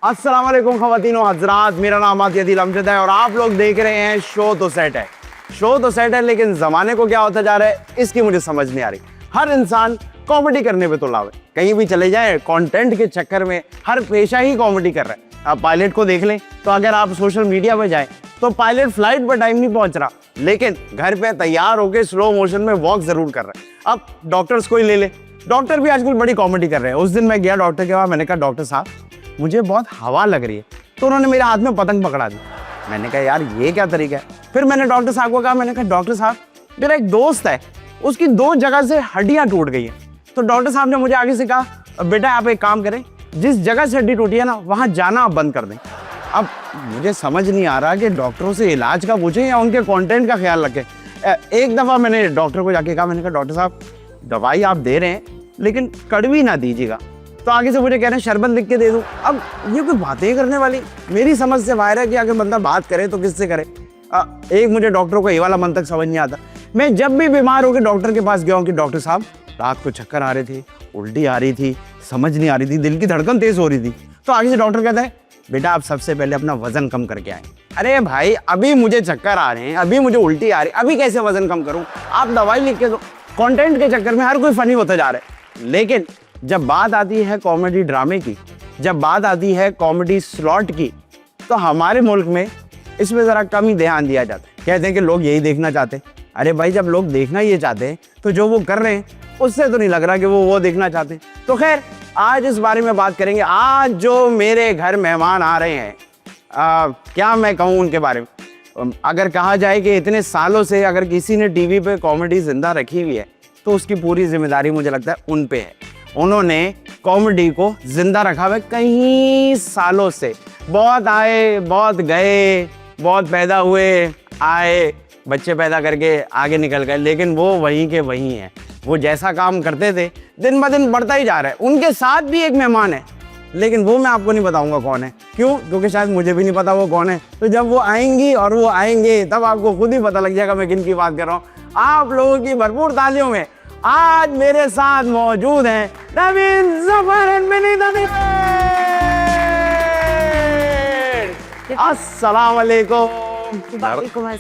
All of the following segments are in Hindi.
अस्सलाम वालेकुम ख़वातीनो हज़रात, मेरा नाम आतियादिल अमजद है और आप लोग देख रहे हैं शो तो सेट है। शो तो सेट है, लेकिन ज़माने को क्या होता जा रहा है इसकी मुझे समझ नहीं आ रही। हर इंसान कॉमेडी करने पे तो लावे, कहीं भी चले जाए कंटेंट के चक्कर में हर पेशा ही कॉमेडी कर रहा है। आप पायलट को देख लें तो अगर आप सोशल मीडिया पे जाएं तो पायलट फ्लाइट पर टाइम नहीं पहुंच रहा, लेकिन घर पे तैयार होकर स्लो मोशन में वॉक जरूर कर रहा है। अब डॉक्टर्स को ही ले ले, डॉक्टर भी आजकल बड़ी कॉमेडी कर रहे हैं। उस दिन मैं गया डॉक्टर के पास, मैंने कहा डॉक्टर साहब मुझे बहुत हवा लग रही है, तो उन्होंने मेरे हाथ में पतंग पकड़ा दी। मैंने कहा यार ये क्या तरीका है। फिर मैंने डॉक्टर साहब को कहा, मैंने कहा डॉक्टर साहब मेरा एक दोस्त है, उसकी 2 जगह से हड्डियां टूट गई हैं। तो डॉक्टर साहब ने मुझे आगे से कहा बेटा आप एक काम करें, जिस जगह से हड्डी टूटी है ना वहाँ जाना आप बंद कर दें। अब मुझे समझ नहीं आ रहा कि डॉक्टरों से इलाज का पूछें या उनके कंटेंट का ख्याल रखें। एक दफ़ा मैंने डॉक्टर को जाके कहा, मैंने कहा डॉक्टर साहब दवाई आप दे रहे हैं लेकिन कड़वी ना दीजिएगा। तो आगे से मुझे कह रहे हैं शरबत लिख के दे दूँ। अब ये कोई बातें करने वाली, मेरी समझ से बाहर है कि अगर बंदा बात करे तो किससे करे। एक मुझे डॉक्टरों को ये वाला मंतक समझ नहीं आता। मैं जब भी बीमार होकर डॉक्टर के पास गया हूँ कि डॉक्टर साहब रात को चक्कर आ रहे थे, उल्टी आ रही थी, समझ नहीं आ रही थी, दिल की धड़कन तेज हो रही थी, तो आगे से डॉक्टर कहता है बेटा आप सबसे पहले अपना वजन कम करके आए। अरे भाई अभी मुझे चक्कर आ रहे हैं, अभी मुझे उल्टी आ रही है, अभी कैसे वजन कम करूँ? आप दवाई लिख के दो। कंटेंट के चक्कर में हर कोई फनी होता जा रहा है, लेकिन जब बात आती है कॉमेडी ड्रामे की, जब बात आती है कॉमेडी स्लॉट की, तो हमारे मुल्क में इसमें ज़रा कम ही ध्यान दिया जाता है। कहते हैं कि लोग यही देखना चाहते हैं। अरे भाई जब लोग देखना ये चाहते हैं तो जो वो कर रहे हैं उससे तो नहीं लग रहा कि वो देखना चाहते हैं। तो खैर आज इस बारे में बात करेंगे। आज जो मेरे घर मेहमान आ रहे हैं, क्या मैं कहूँ उनके बारे में। अगर कहा जाए कि इतने सालों से अगर किसी ने टीवी पे कॉमेडी जिंदा रखी हुई है तो उसकी पूरी जिम्मेदारी मुझे लगता है उन पे है। उन्होंने कॉमेडी को जिंदा रखा हुआ है कई सालों से। बहुत आए, बहुत गए, बहुत पैदा हुए, आए, बच्चे पैदा करके आगे निकल गए, लेकिन वो वहीं के वहीं हैं। वो जैसा काम करते थे दिन ब दिन बढ़ता ही जा रहा है। उनके साथ भी एक मेहमान है, लेकिन वो मैं आपको नहीं बताऊंगा कौन है। क्यों? क्योंकि शायद मुझे भी नहीं पता वो कौन है। तो जब वो आएंगी और वो आएंगे तब आपको खुद ही पता लग जाएगा मैं किन की बात कर रहा हूँ। आप लोगों की भरपूर तालियों में आज मेरे साथ मौजूद हैं नवीन ज़फ़र एंड विनीता। अस्सलाम वालेकुम।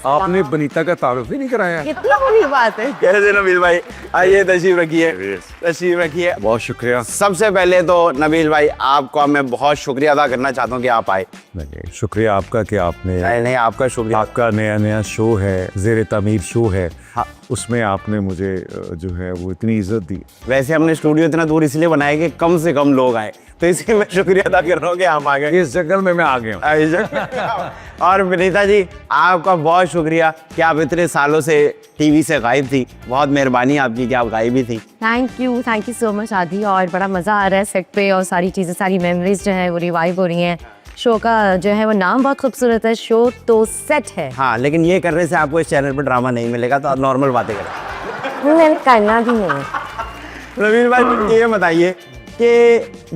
आपने बनीता का तारुफ ही नहीं कराया। कितना बड़ी बात है। कैसे नबील भाई, आइए तशरीफ रखिए, तशरीफ रखिए। बहुत शुक्रिया। सबसे पहले तो नबील भाई आपका मैं बहुत शुक्रिया अदा करना चाहता हूँ कि आप आए। नहीं शुक्रिया आपका कि आपने नहीं आपका शुक्रिया। आपका नया शो है, ज़ेरे तमीर शो है, हाँ। उसमें आपने मुझे जो है वो इतनी इज्जत दी। वैसे हमने स्टूडियो इतना दूर इसलिए बनाया कि कम से कम लोग आए, तो इसलिए मैं शुक्रिया अदा कर रहा हूँ कि आप आ गए। इस जगह में मैं आ गया हूँ। और विनीता जी आपका बहुत शुक्रिया कि आप इतने सालों से टीवी से गायब थी। बहुत मेहरबानी आपकी कि आप गायब ही थी। थैंक यू सो मच आदि। और बड़ा मज़ा आ रहा है सेट पे, और सारी चीज़ें, सारी मेमोरीज जो है वो रिवाइव हो रही हैं। शो का जो है वो नाम बहुत खूबसूरत है, शो तो सेट है। हाँ, लेकिन ये करने से आपको इस चैनल पर ड्रामा नहीं मिलेगा, तो आप नॉर्मल बातें करें। मैंने करना भी नहीं। रवीन भाई ये बताइए कि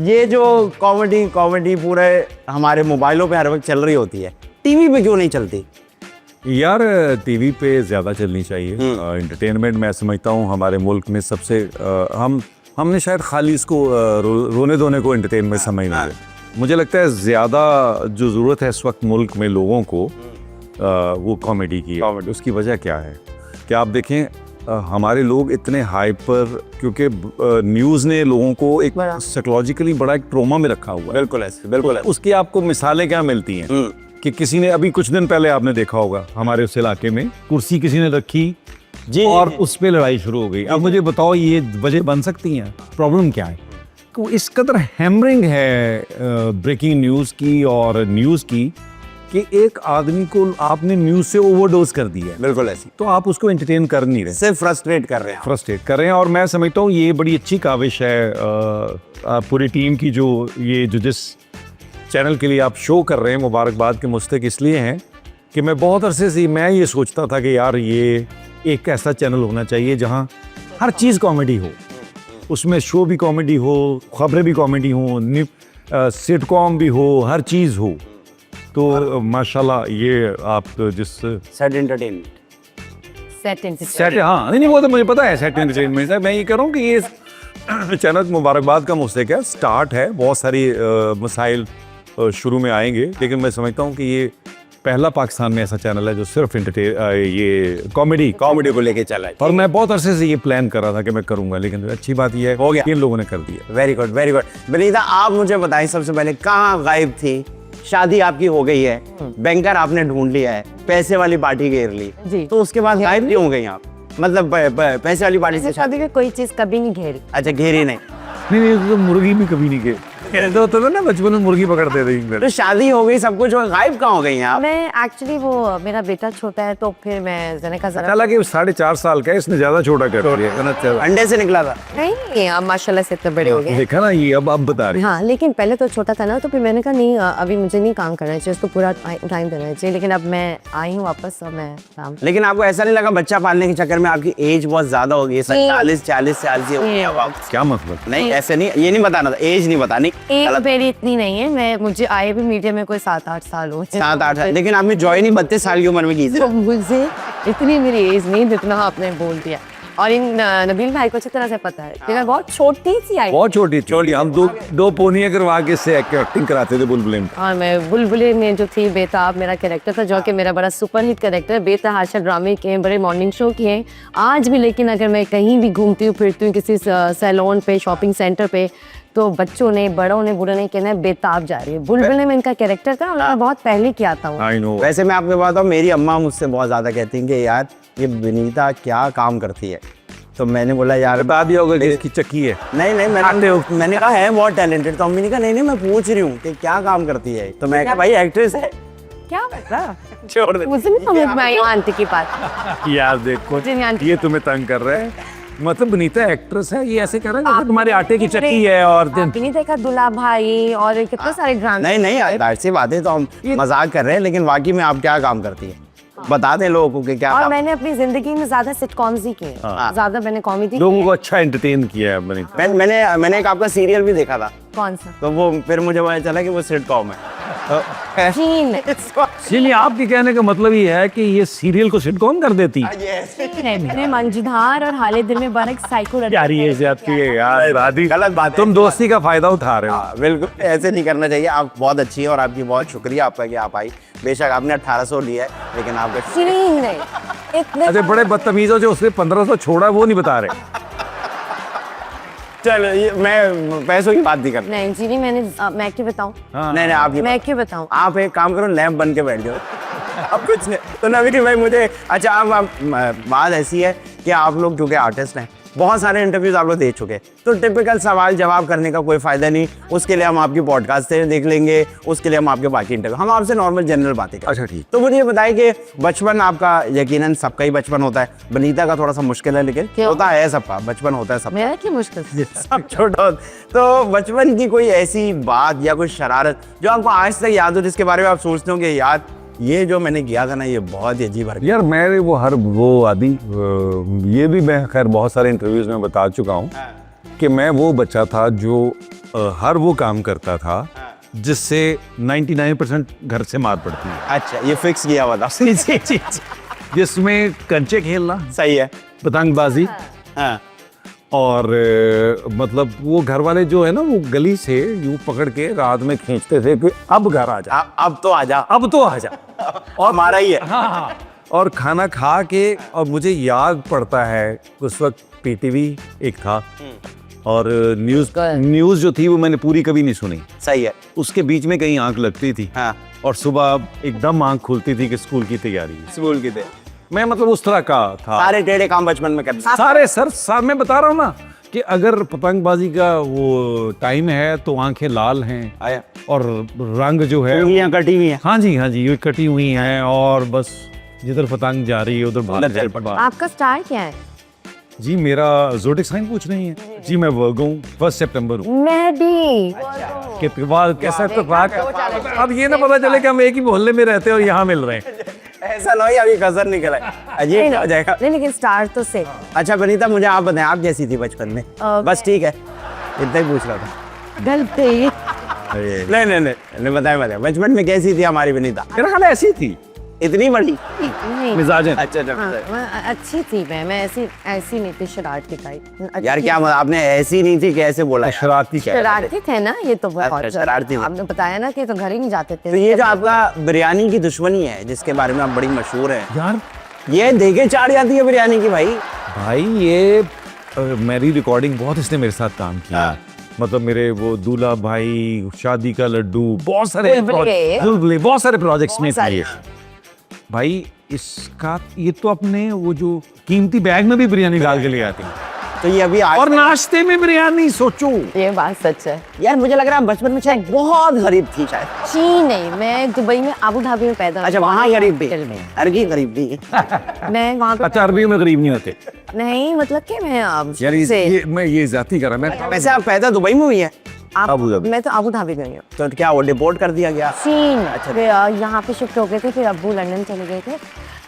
ये जो कॉमेडी पूरे हमारे मोबाइलों पे हर वक्त चल रही होती है, टीवी पे क्यों नहीं चलती? यार टीवी पे ज़्यादा चलनी चाहिए। एंटरटेनमेंट मैं समझता हूँ हमारे मुल्क में सबसे हमने शायद खाली इसको रोने धोने को एंटरटेनमेंट समझना है। मुझे लगता है ज़्यादा जो ज़रूरत है इस वक्त मुल्क में लोगों को वो कॉमेडी की है। उसकी वजह क्या है कि आप देखें हमारे लोग इतने हाइपर, क्योंकि न्यूज़ ने लोगों को एक साइकोलॉजिकली बड़ा एक ट्रोमा में रखा हुआ है। बिल्कुल ऐसे, बिल्कुल। उसकी आपको मिसालें क्या मिलती हैं कि किसी ने अभी कुछ दिन पहले आपने देखा होगा हमारे उस इलाके में कुर्सी किसी ने रखी जी और उस पर लड़ाई शुरू हो गई। अब मुझे बताओ ये वजह बन सकती हैं? प्रॉब्लम क्या है? तो इस कदर हैमरिंग है ब्रेकिंग न्यूज़ की और न्यूज़ की कि एक आदमी को आपने न्यूज़ से ओवरडोज कर दिया है। बिल्कुल ऐसी। तो आप उसको एंटरटेन कर नहीं रहे, सिर्फ फ्रस्ट्रेट कर रहे हैं। और मैं समझता हूँ ये बड़ी अच्छी काविश है पूरी टीम की, जो जिस चैनल के लिए आप शो कर रहे हैं। मुबारकबाद के मुस्तक इसलिए हैं कि मैं बहुत अरसे से मैं ये सोचता था कि यार ये एक ऐसा चैनल होना चाहिए जहाँ हर चीज़ कॉमेडी हो, उसमें शो भी कॉमेडी हो, खबरें भी कॉमेडी हो, सिटकॉम भी हो, हर चीज़ हो। तो माशाल्लाह ये आप जिस सेट एंटरटेनमेंट, हाँ नहीं वो तो मुझे पता है सेट एंटरटेनमेंट है। मैं ये कह रहा हूँ कि ये चैनल मुबारकबाद का मुस्तक है, स्टार्ट है, बहुत सारी मसाइल शुरू में आएंगे, लेकिन मैं समझता हूँ कि ये पहला पाकिस्तान में ऐसा चैनल है जो सिर्फ ये कॉमेडी को लेके चला है। और मैं बहुत अरसे से ये प्लान कर रहा था कि मैं करूंगा, लेकिन अच्छी बात ये है हो गया। इन लोगों ने कर दिया। Very good very good. Vinita, आप मुझे बताएं सबसे पहले, कहाँ गायब थी? शादी आपकी हो गई है, बैंकर आपने ढूंढ लिया है, पैसे वाली पार्टी घेर ली, जी। तो उसके बाद गायब क्यों हो गई आप? मतलब पैसे वाली पार्टी से शादी में कोई चीज कभी नहीं घेरी। अच्छा, घेरी नहीं। नहीं, तो मुर्गी भी कभी नहीं गए तो ना बचपन में मुर्गी पकड़ते थे। तो शादी हो गई, सब कुछ, गायब कहाँ हो गई हैं आप? मैं एक्चुअली वो मेरा बेटा छोटा है, तो फिर मैं मैंने कहा जरा हालांकि 4.5 साल का है, इसने ज्यादा छोटा कर दिया। अंडे से निकला था। नहीं, अब माशाल्लाह से इतने बड़े हो गए। देखा ना, ये अब बता रही। हाँ, लेकिन पहले तो छोटा था ना, तो फिर मैंने कहा नहीं, अभी मुझे नहीं काम करना चाहिए, उसको पूरा टाइम देना चाहिए। लेकिन अब मैं आई हूँ वापस, और मैं काम। लेकिन आपको ऐसा नहीं लगा बच्चा पालने के चक्कर में आपकी एज बहुत ज्यादा हो गई, 40 साल से हो गई अब आप? क्या मतलब? नहीं, ऐसे नहीं, ये नहीं बताना था, एज नहीं बतानी। एक मेरी इतनी नहीं है, मुझे आए भी मीडिया में कोई 7-8 साल हो। 7-8 साल, लेकिन आपने ज्वाइन ही 32 साल की उम्र में की थी। तो मुझे इतनी मेरी एज नहीं, जितना आपने बोल दिया। और इन नबील भाई को अच्छी तरह से पता है कि मैं बहुत छोटी सी आई। बहुत छोटी। हम दो पोनियां करवा के से एक्टिंग कराते थे बुलबुले में। और मैं बुलबुले में जो थी, बेताब मेरा कैरेक्टर था, जो कि मेरा बड़ा सुपर हिट कैरेक्टर है। बेतहाशा ड्रामे किए, बड़े मॉर्निंग शो किए आज भी। लेकिन अगर मैं कहीं भी घूमती हूँ फिरती हूँ, किसी सैलून पे, शॉपिंग सेंटर पे, तो बच्चों ने, बड़ों ने, बूढ़ों ने कहना है बेताब जा रही है। बुलबुले में इनका कैरेक्टर था, और मैं बहुत पहले किया था। I know। वैसे मैं आपको बताऊं, मेरी अम्मा मुझसे बहुत ज्यादा कहती हैं कि यार ये विनीता क्या काम करती है। तो मैंने बोला यार, बता दिया होगा कि इसकी चक्की है। नहीं, मैंने कहा है बहुत टैलेंटेड। तो अम्मी ने कहा नहीं, मैं पूछ रही हूँ कि क्या काम करती है। तो मैं कहा भाई एक्ट्रेस है। क्या पता, छोड़ दे। मुझे नहीं समझ में आई आंटी की बात। यार देखो, मुझे नहीं आंटी। ये तुम्हें तंग कर रहे हैं। मतलब विनीता एक्ट्रेस है, ये ऐसे कह रहा है कि तुम्हारे आटे की चक्की है। और आपने नहीं देखा दुल्हा भाई और कितने सारे ड्रामे? नहीं, जाहिर सी बात है, तो हम मजाक कर रहे हैं, लेकिन वाकई में आप क्या काम करती है? बता दें लोगों को कि क्या और काम। मैंने अपनी जिंदगी में ज्यादा सिटकॉम्स ही किए, ज्यादा मैंने कॉमेडी। लोगों को अच्छा एंटरटेन किया है विनीता। मैंने एक आपका सीरियल भी देखा था, कौन सा? तो वो फिर मुझे पता चला कि वो सिटकॉम है। चीन। इसलिए आपके कहने का मतलब ये है कि ये सीरियल को सिटकॉम कर देती मैंने मंजधार और हाले दिल में बारक साइको यार, ये ज्यादती है यार। राधी, गलत बात है। तुम दोस्ती का फायदा उठा रहे हो। हाँ, बिल्कुल ऐसे नहीं करना चाहिए। आप बहुत अच्छी हैं और आपकी बहुत शुक्रिया आपका कि आप आई। बेशक आपने 1800 लिया है, लेकिन आपका चीन नहीं इतने। अरे बड़े बदतमीज हो जो उसने 1500 छोड़ा, वो नहीं बता रहे। चल, मैं पैसों की बात नहीं करता। नहीं जी, मैं क्यों बताऊं? नहीं, आप मैं क्यों बताऊं? आप एक काम करो, लैंप बन के बैठ जाओ। अब कुछ नहीं तो नवीन भाई, मुझे अच्छा, आप बात ऐसी है कि आप लोग क्योंकि आर्टिस्ट हैं, बहुत सारे इंटरव्यूज आप लोग दे चुके हैं, तो टिपिकल सवाल जवाब करने का कोई फायदा नहीं। उसके लिए हम आपकी पॉडकास्ट से देख लेंगे, उसके लिए हम आपके बाकी इंटरव्यू, हम आपसे नॉर्मल जनरल बातें करें। अच्छा, ठीक। तो मुझे ये बताइए कि बचपन आपका, यकीनन सबका ही बचपन होता है, विनीता का थोड़ा सा मुश्किल है, लेकिन होता है सबका, बचपन होता है सबका। मेरा क्या मुश्किल? सब छोटा। तो बचपन की कोई ऐसी बात या कोई शरारत जो आपको आज तक याद हो, जिसके बारे में आप सोचते हो कि यार ये जो मैंने किया था ना, ये बहुत ही अजीब हरकत। यार मेरे वो आदि, ये भी मैं खैर बहुत सारे इंटरव्यूज में बता चुका हूँ कि मैं वो बच्चा था जो हर वो काम करता था जिससे 99% घर से मार पड़ती है। अच्छा, ये फिक्स किया हुआ था। जिसमें कंचे खेलना, सही है। पतंगबाजी, हाँ। और मतलब वो घर वाले जो है ना, वो गली से यूं पकड़ के रात में खींचते थे कि अब घर आ जा, अब तो आ जा, अब तो आ जा। और हमारा ही है। हाँ। और खाना खा के, और मुझे याद पड़ता है उस वक्त पीटीवी एक था, और न्यूज़ जो थी वो मैंने पूरी कभी नहीं सुनी। सही है। उसके बीच में कहीं आंख लगती थी। हाँ। और सुबह एकदम आंख खुलती थी कि स्कूल की तैयारी है। स्कूल की थे। मैं मतलब उस तरह का था। सारे टेढ़े काम बचपन में करते। सारे सर मैं बता रहा हूँ ना कि अगर पतंगबाजी का वो टाइम है तो आंखें लाल हैं, आया। और रंग जो है उंगलियां कटी हुई हैं। हाँ जी, ये कटी हुई हैं, और बस जिधर पतंग जा रही है उधर भाग। आपका स्टार क्या है? जी मेरा ज़ोडिक साइन पूछ रही हैं जी। मैं वर्गो हूँ, 1 सितंबर हूँ। मैं भी। के बाद कैसा इत्तेफाक। अब ये ना पता चले कि हम एक ही मोहल्ले में रहते हैं और यहाँ मिल रहे हैं। ऐसा ना हो अभी कजर निकला है, अजीब हो जाएगा। नहीं, लेकिन स्टार तो से। अच्छा विनीता, मुझे आप बताएं, आप कैसी थी बचपन में? बस ठीक है, इतना ही पूछ रहा था। गलती। नहीं, बताए बचपन में कैसी थी हमारी विनीता? मेरा ख्याल ऐसी थी। इतनी बड़ी नहीं मिजाजन अच्छा अच्छा हाँ, अच्छी थी मैं ऐसी नहीं थी शरारती टाइप। यार क्या मतलब आपने ऐसी नहीं थी कि ऐसे बोला यार? शरारती क्या है? शरारती थे ना ये तो बहुत अच्छा, शरारती थे। आपने बताया ना कि तो घर ही नहीं जाते थे। तो ये जो आपका बिरयानी की दुश्मनी है जिसके बारे में आप बड़ी मशहूर है, यार ये देखे चाट जाती है बिरयानी की भाई। भाई ये मेरी रिकॉर्डिंग बहुत इसने मेरे साथ काम किया। मतलब मेरे वो दूल्हा भाई, शादी का लड्डू, बहुत सारे बुलबुले। बहुत सारे प्रोजेक्ट्स में बहुत किए भाई। इसका ये तो अपने वो जो कीमती बैग में भी बिरयानी डाल के ले आती है, तो ये अभी और नाश्ते में बिरयानी, सोचो। ये बात सच है। यार मुझे लग रहा है बचपन में शायद बहुत गरीब थी शायद। जी नहीं, मैं दुबई में अबू धाबी में पैदा अच्छा वहाँ गरीब थी, होटल में। अरगी गरीब थी। मैं वहाँ पे अच्छा, अरबी में गरीब नहीं होते नहीं, मतलब कि मैं यार। से मैं ये जाती करा मैं वैसे आप पैदा दुबई में हुई है? Abu Dhabi. मैं तो अबू धाबी में हुई हूँ। तो क्या वो डिपोर्ट कर दिया गया? चीन। फिर यहाँ पे शिफ्ट हो गए थे, फिर अब्बू लंदन चले गए थे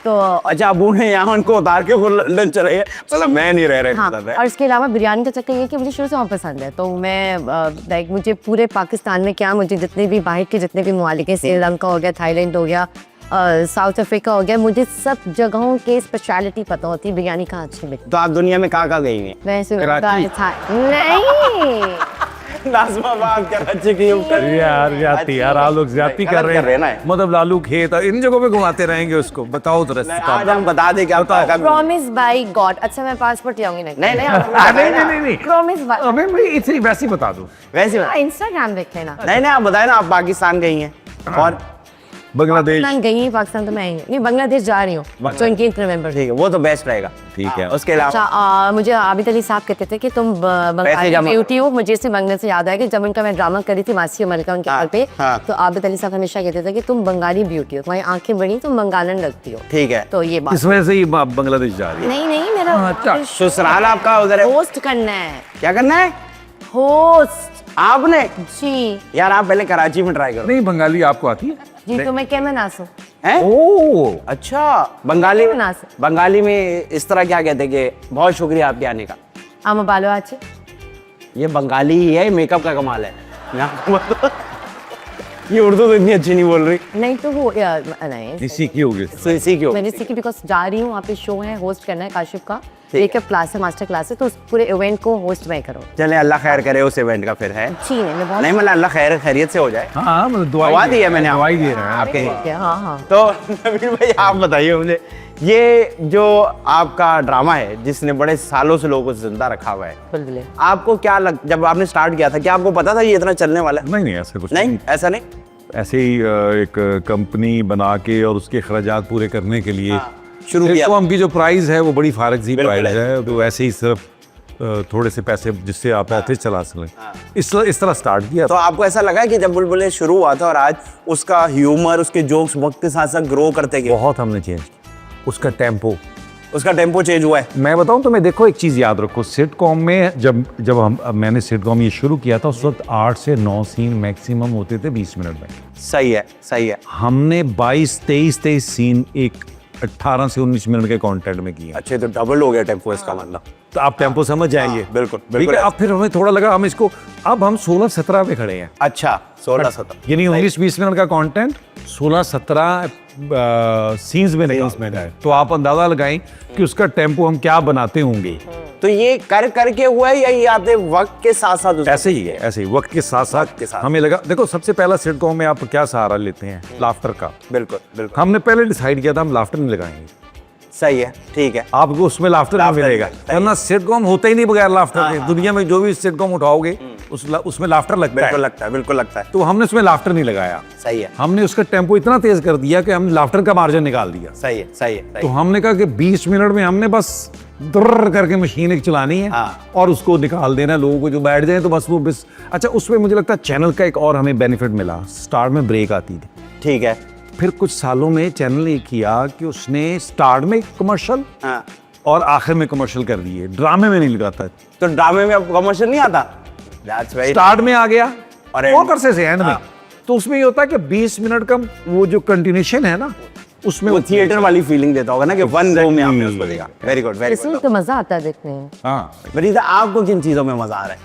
तो अच्छा अबू ने यहाँ उनको उतार के वो लंदन चले गए, चलो मैं नहीं रह रहा हाँ। मतलब है। और इसके अलावा बिरयानी का चक्कर ये है कि मुझे शुरू से बहुत पसंद है, तो मैं लाइक मुझे पूरे पाकिस्तान में क्या, मुझे जितने भी बाहर के जितने भी ममालिक हैं, श्रीलंका हो गया, थाईलैंड हो गया, साउथ अफ्रीका हो गया, मुझे सब जगहों के स्पेशलिटी पता होती है बिरयानी कहाँ अच्छी मिलती तो आप दुनिया में कहाँ गई हैं? है। वैसे कराची। नहीं नाज़मा बाग कराची की ऊपर। यार जाती यार, आप लोग ज्यादा कर रहे हैं ना। मतलब लालू खेत इन जगहों पे घुमाते रहेंगे उसको। बताओ तो रास्ता। आज हम बता दें क्या होता है। Promise by God. अच्छा मैं पासपोर्ट ले आऊंगी नहीं नहीं आप नहीं प्रॉमिस बाय। अबे मैं इसे वैसे ही बता दूं। वैसे इंस्टाग्राम देख लेना। नहीं आप बताए ना, आप पाकिस्तान गई हैं और बांग्लादेश। पाकिस्तान गई है, पाकिस्तान तो मैं नहीं, बांग्लादेश जा रही हूँ 28 नवंबर। ठीक है, वो तो बेस्ट रहेगा। ठीक है। उसके अलावा अच्छा मुझे आबिद अली साहब कहते थे कि तुम बंगाली जमा- ब्यूटी हो। मुझे इससे मांगने से याद आया कि जब उनका मैं ड्रामा करी थी मासी और मलिका उनके घर पे, हाँ। तो आबिद अली साहब हमेशा कहते थे कि तुम बंगाली ब्यूटी हो, तुम्हारी आंखें बड़ी, तुम बंगालन लगती हो। ठीक है। तो ये बात इस वजह से ही बांग्लादेश जा रही है। नहीं मेरा अच्छा। ससुराल आपका उधर है? होस्ट करना है। क्या करना है होस्ट आपने? जी यार आप पहले कराची में ट्राई करो। नहीं, बंगाली आपको आती है? जी, तो मैं क्या नासू हैं? ओह अच्छा बंगाली ना से। बंगाली में इस तरह क्या कहते हैं कि बहुत शुक्रिया आपके आने का। आम बालो आचे। ये बंगाली ही है, मेकअप का कमाल है। मैं आपको बता- ये उर्दू तो इतनी अच्छी नहीं बोल रही। नहीं तो वो नहीं सीखी होगी। सीखी हो। मैंने सीखी बिकॉज जा रही हूँ, वहाँ पे शो है, होस्ट करना है काशिफ का, मेकअप क्लास है, मास्टर क्लास है, तो उस पूरे इवेंट को होस्ट मैं करूँ। चले अल्लाह खैर करे उस इवेंट का फिर है। जी नहीं, मैं बहुत नहीं मतलब अल्लाह खैरियत से हो जाए। हाँ मतलब दवा दी है मैंने आपको। दवाई दे रहे हैं आपके। ठीक है, हाँ तो नबील भाई आप बताइए मुझे, ये जो आपका ड्रामा है जिसने बड़े सालों से लोगों को जिंदा रखा हुआ है, बुलबुले। आपको क्या जब आपने स्टार्ट किया था क्या आपको पता था ये इतना चलने वाला है? नहीं ऐसा कुछ नहीं ऐसा नहीं। ऐसे ही एक कंपनी बना के और उसके खर्चात पूरे करने के लिए शुरू किया। तो की जो प्राइस है वो बड़ी फारग सी बिल्कुल प्राइस है, तो ऐसे ही सिर्फ थोड़े से पैसे जिससे आप ऐसे चला सकें, इस तरह स्टार्ट किया। तो आपको ऐसा लगा कि जब बुलबुले शुरू हुआ था और आज उसका ह्यूमर, उसके जोक्स वक्त के साथ साथ ग्रो करते गए, बहुत हमने चेंज, उसका टेम्पो, उसका टेम्पो चेंज हुआ है? मैं बताऊं तो मैं देखो एक चीज़ याद रखो, सिटकॉम में जब मैंने सिटकॉम ये शुरू किया था उस वक्त 8 से 9 सीन मैक्सिमम होते थे 20 मिनट में। सही है सही है। हमने 22-23 सीन एक 18 से 19 मिनट के कंटेंट में किया। अच्छे तो डबल हो गया टेम्पो इसका मतलब। तो आप टेम्पो समझ जाएंगे। बिल्कुल ठीक बिल्कुल। है। अब फिर हमें थोड़ा लगा हम इसको, अब हम 16-17 पे खड़े हैं। अच्छा 16-17 यानी 19-20 मिनट का कंटेंट 16-17 सीन्स में निकल है। तो आप अंदाजा लगाएं कि उसका टेम्पो हम क्या बनाते होंगे। तो ये कर करके हुआ है या ये आपने वक्त के साथ साथ? ऐसे ही है, ऐसे ही वक्त के साथ साथ हमें लगा। देखो सबसे पहला सिटकॉम में आप क्या सहारा लेते हैं? लाफ्टर का। बिल्कुल बिल्कुल हमने पहले डिसाइड किया था हम लाफ्टर नहीं लगाएंगे। सही है ठीक है। आपको उसमें लाफ्टर नहीं मिलेगा, वरना सिटकॉम होता ही नहीं बगैर लाफ्टर के। दुनिया में जो भी सिटकॉम उठाओगे उसमें लाफ्टर लगता है। बिल्कुल लगता है, बिल्कुल लगता है। तो हमने उसमें लाफ्टर नहीं लगाया। सही है हमने उसका टेम्पो इतना तेज कर दिया कि हमने लाफ्टर का मार्जिन निकाल दिया। सही है सही है तो सही है। हमने कहा कि 20 मिनट में हमने बस द्रर करके मशीन एक चलानी है हाँ। और उसको निकाल देना, लोगों को जो बैठ जाए तो बस वो बस। अच्छा उसमें मुझे लगता है चैनल का एक और हमें बेनिफिट मिला, स्टार्ट में ब्रेक आती थी। ठीक है। फिर कुछ सालों में चैनल ने किया कि उसने स्टार्ट में कमर्शियल हाँ। और आखिर में कमर्शियल कर दिए, ड्रामे में नहीं लगाता। तो ड्रामे में अब कमर्शियल नहीं आता? That's very- स्टार्ट में आ गया और और end- करसे से एंड में। तो उसमें ये होता है कि 20 मिनट का वो जो कंटिन्यूशन है ना, उसमें वो थिएटर वाली फीलिंग देता होगा ना कि वन गो में आपने उसको देखा। वेरी गुड वेरी इसमें गुड। तो मजा आता है देखने में। हाँ वरीदा आपको किन चीजों में मजा आ रहा है?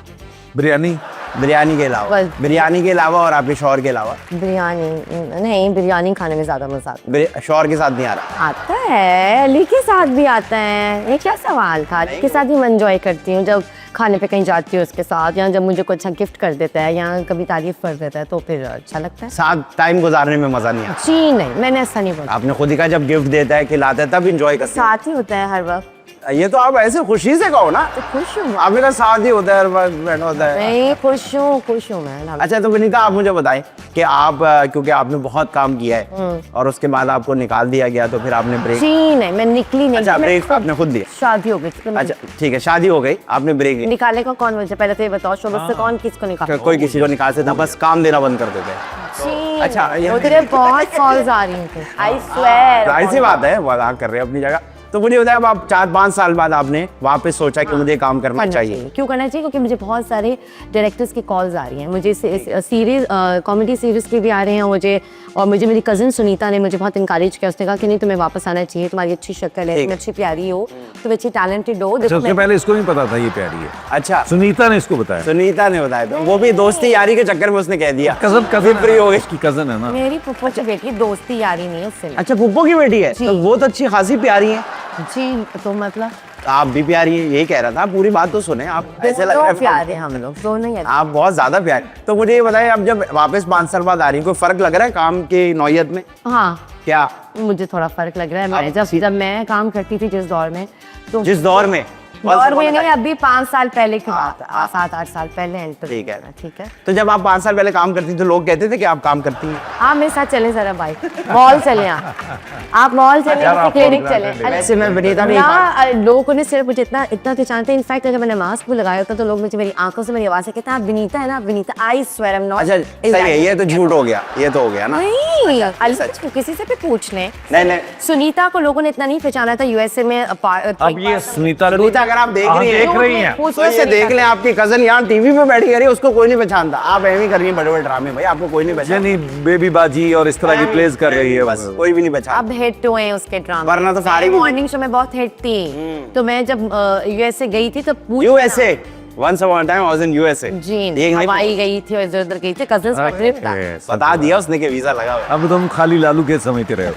बिरयानी बिरयानी के अलावा, बस। बिरयानी के अलावा और आपके शौहर के अलावा? बिरयानी नहीं, बिरयानी खाने में ज़्यादा मज़ा आता है। शौहर के साथ नहीं आ रहा? आता है, अली के साथ भी आता है। ये क्या सवाल था? अली के साथ ही मैं एंजॉय करती हूँ, जब खाने पे कहीं जाती हूँ उसके साथ, या जब मुझे कुछ अच्छा गिफ्ट कर देता है या कभी तारीफ कर देता है तो फिर अच्छा लगता है। साथ टाइम गुजारने में मजा नहीं आता? जी नहीं, मैंने ऐसा नहीं बोला। आपने खुद ही कहा जब गिफ्ट देता है, खिलाता है, तब इंजॉय करते साथ ही होता है हर वक्त, हैं। ये तो आप ऐसे खुशी से कहो ना, तो खुश हूँ। आपने कहा साथ ही होता है, हर वक्त बैठा होता है। नहीं, खुश हूँ मैं। अच्छा, तो विनीता आप मुझे बताएं कि आप क्योंकि आपने बहुत काम किया है और उसके बाद आपको निकाल दिया गया, तो फिर आपने ब्रेक? जी नहीं, मैं निकली नहीं। अच्छा, मैं ब्रेक आपने खुद दिया? शादी हो गई थी तो मैं- अच्छा ठीक है, शादी हो गई, आपने ब्रेक लिया। निकाले का कौन वजह? पहले तो ये बताओ, शोबस से कौन किसको निकाला? कोई किसी को निकाल सकता, बस काम देना बंद कर देते हैं। जी, अच्छा, ये- उधर बहुत कॉल्स आ रही थी। I swear. जाहिर सी बात है, मजाक कर रहे हैं अपनी जगह। तो मुझे बताया, अब आप 4-5 साल बाद आपने वापस सोचा कि मुझे काम करना चाहिए। क्यों करना चाहिए? क्योंकि मुझे बहुत सारे डायरेक्टर्स की कॉल्स आ रही हैं, मुझे सीरीज कॉमेडी सीरीज के भी आ रहे हैं मुझे, और मुझे मेरी कज़न सुनीता ने मुझे बहुत इंकरेज किया। उसने कहा कि नहीं, तुम्हें वापस आना चाहिए, तुम्हारी अच्छी शक्ल है, तुम अच्छी प्यारी हो, तुम अच्छी टैलेंटेड हो। देखो सबसे पहले इसको नहीं पता था ये प्यारी है, अच्छा, सुनीता ने इसको बताया। सुनीता ने बताया, तो वो भी दोस्ती यारी के चक्कर में उसने कह दिया। कजन फ्री हो गई। इसकी कजन है ना। मेरी पुप्पो की बेटी, दोस्ती यारी नहीं है उससे। अच्छा, पुप्पो की बेटी है, जी। तो वो तो अच्छी खासी प्यारी है। जी, तो मतलब आप भी प्यारी हैं, यही कह रहा था। पूरी बात तो सुने आप, ऐसे लग रहा है प्यारे हम लोग दोनों ही। आप बहुत ज्यादा प्यारे। तो मुझे ये बताइए, अब जब वापस 5 साल बाद आ रही है, कोई फर्क लग रहा है काम की नौयत में? हाँ, क्या? मुझे थोड़ा फर्क लग रहा है। मैं जब मैं काम करती थी जिस दौर में, तो जिस दौर में? दौर में नहीं, अभी 5 साल पहले की बात है, 7-8 साल पहले एंटर। ठीक है। ठीक है। तो जब आप 5 साल पहले काम करती थी, तो लोग कहते थे कि आप काम करती हैं? आप मेरे साथ चले जरा भाई, मॉल चले आप मॉल चले, क्लिनिक चले। वैसे मैं विनीता नहीं लोगों ने सिर्फ मुझे इतना तो जानते हैं। इनफैक्ट अगर मैंने मास्क भी लगाया होता तो लोग मुझे, मेरी आंखों से मेरी आवाज से कहते हैं, आप विनीता है ना, Vinita. I swear I am not. अच्छा सही है, ये तो झूठ हो गया, ये तो हो गया ना। नहीं, अली किसी से भी पूछ लें। नहीं, सुनीता को लोगों ने इतना नहीं पहचाना था यूएसए में। अब ये सुनीता सुनीता अगर आप देख रही हैं, देख रही हैं, तो ये देख लें, आपकी कजन यहाँ टीवी पे बैठी है, उसको कोई नहीं पहचानता। आप ऐਵੇਂ ही कर रही हैं बड़े बड़े ड्रामे, भाई आपको कोई नहीं पहचानता। यानी बेबी बाजी और इस तरह की प्लेस कर रही है बस, कोई भी नहीं पहचानता। अब हिट हुए हैं उसके ड्रामे, वरना तो सारी मॉर्निंग शो में बहुत हिट थी। तो मैं जब यूएसए गई थी तो USA, once upon a time I was in USA। जी देख नहीं हवाई गई थी और इधर उधर गई थी, कजन्स का ट्रिप था। बता दिया उसने कि वीजा लगा हुआ है। अब तुम खाली लालू के समझते रहे हो।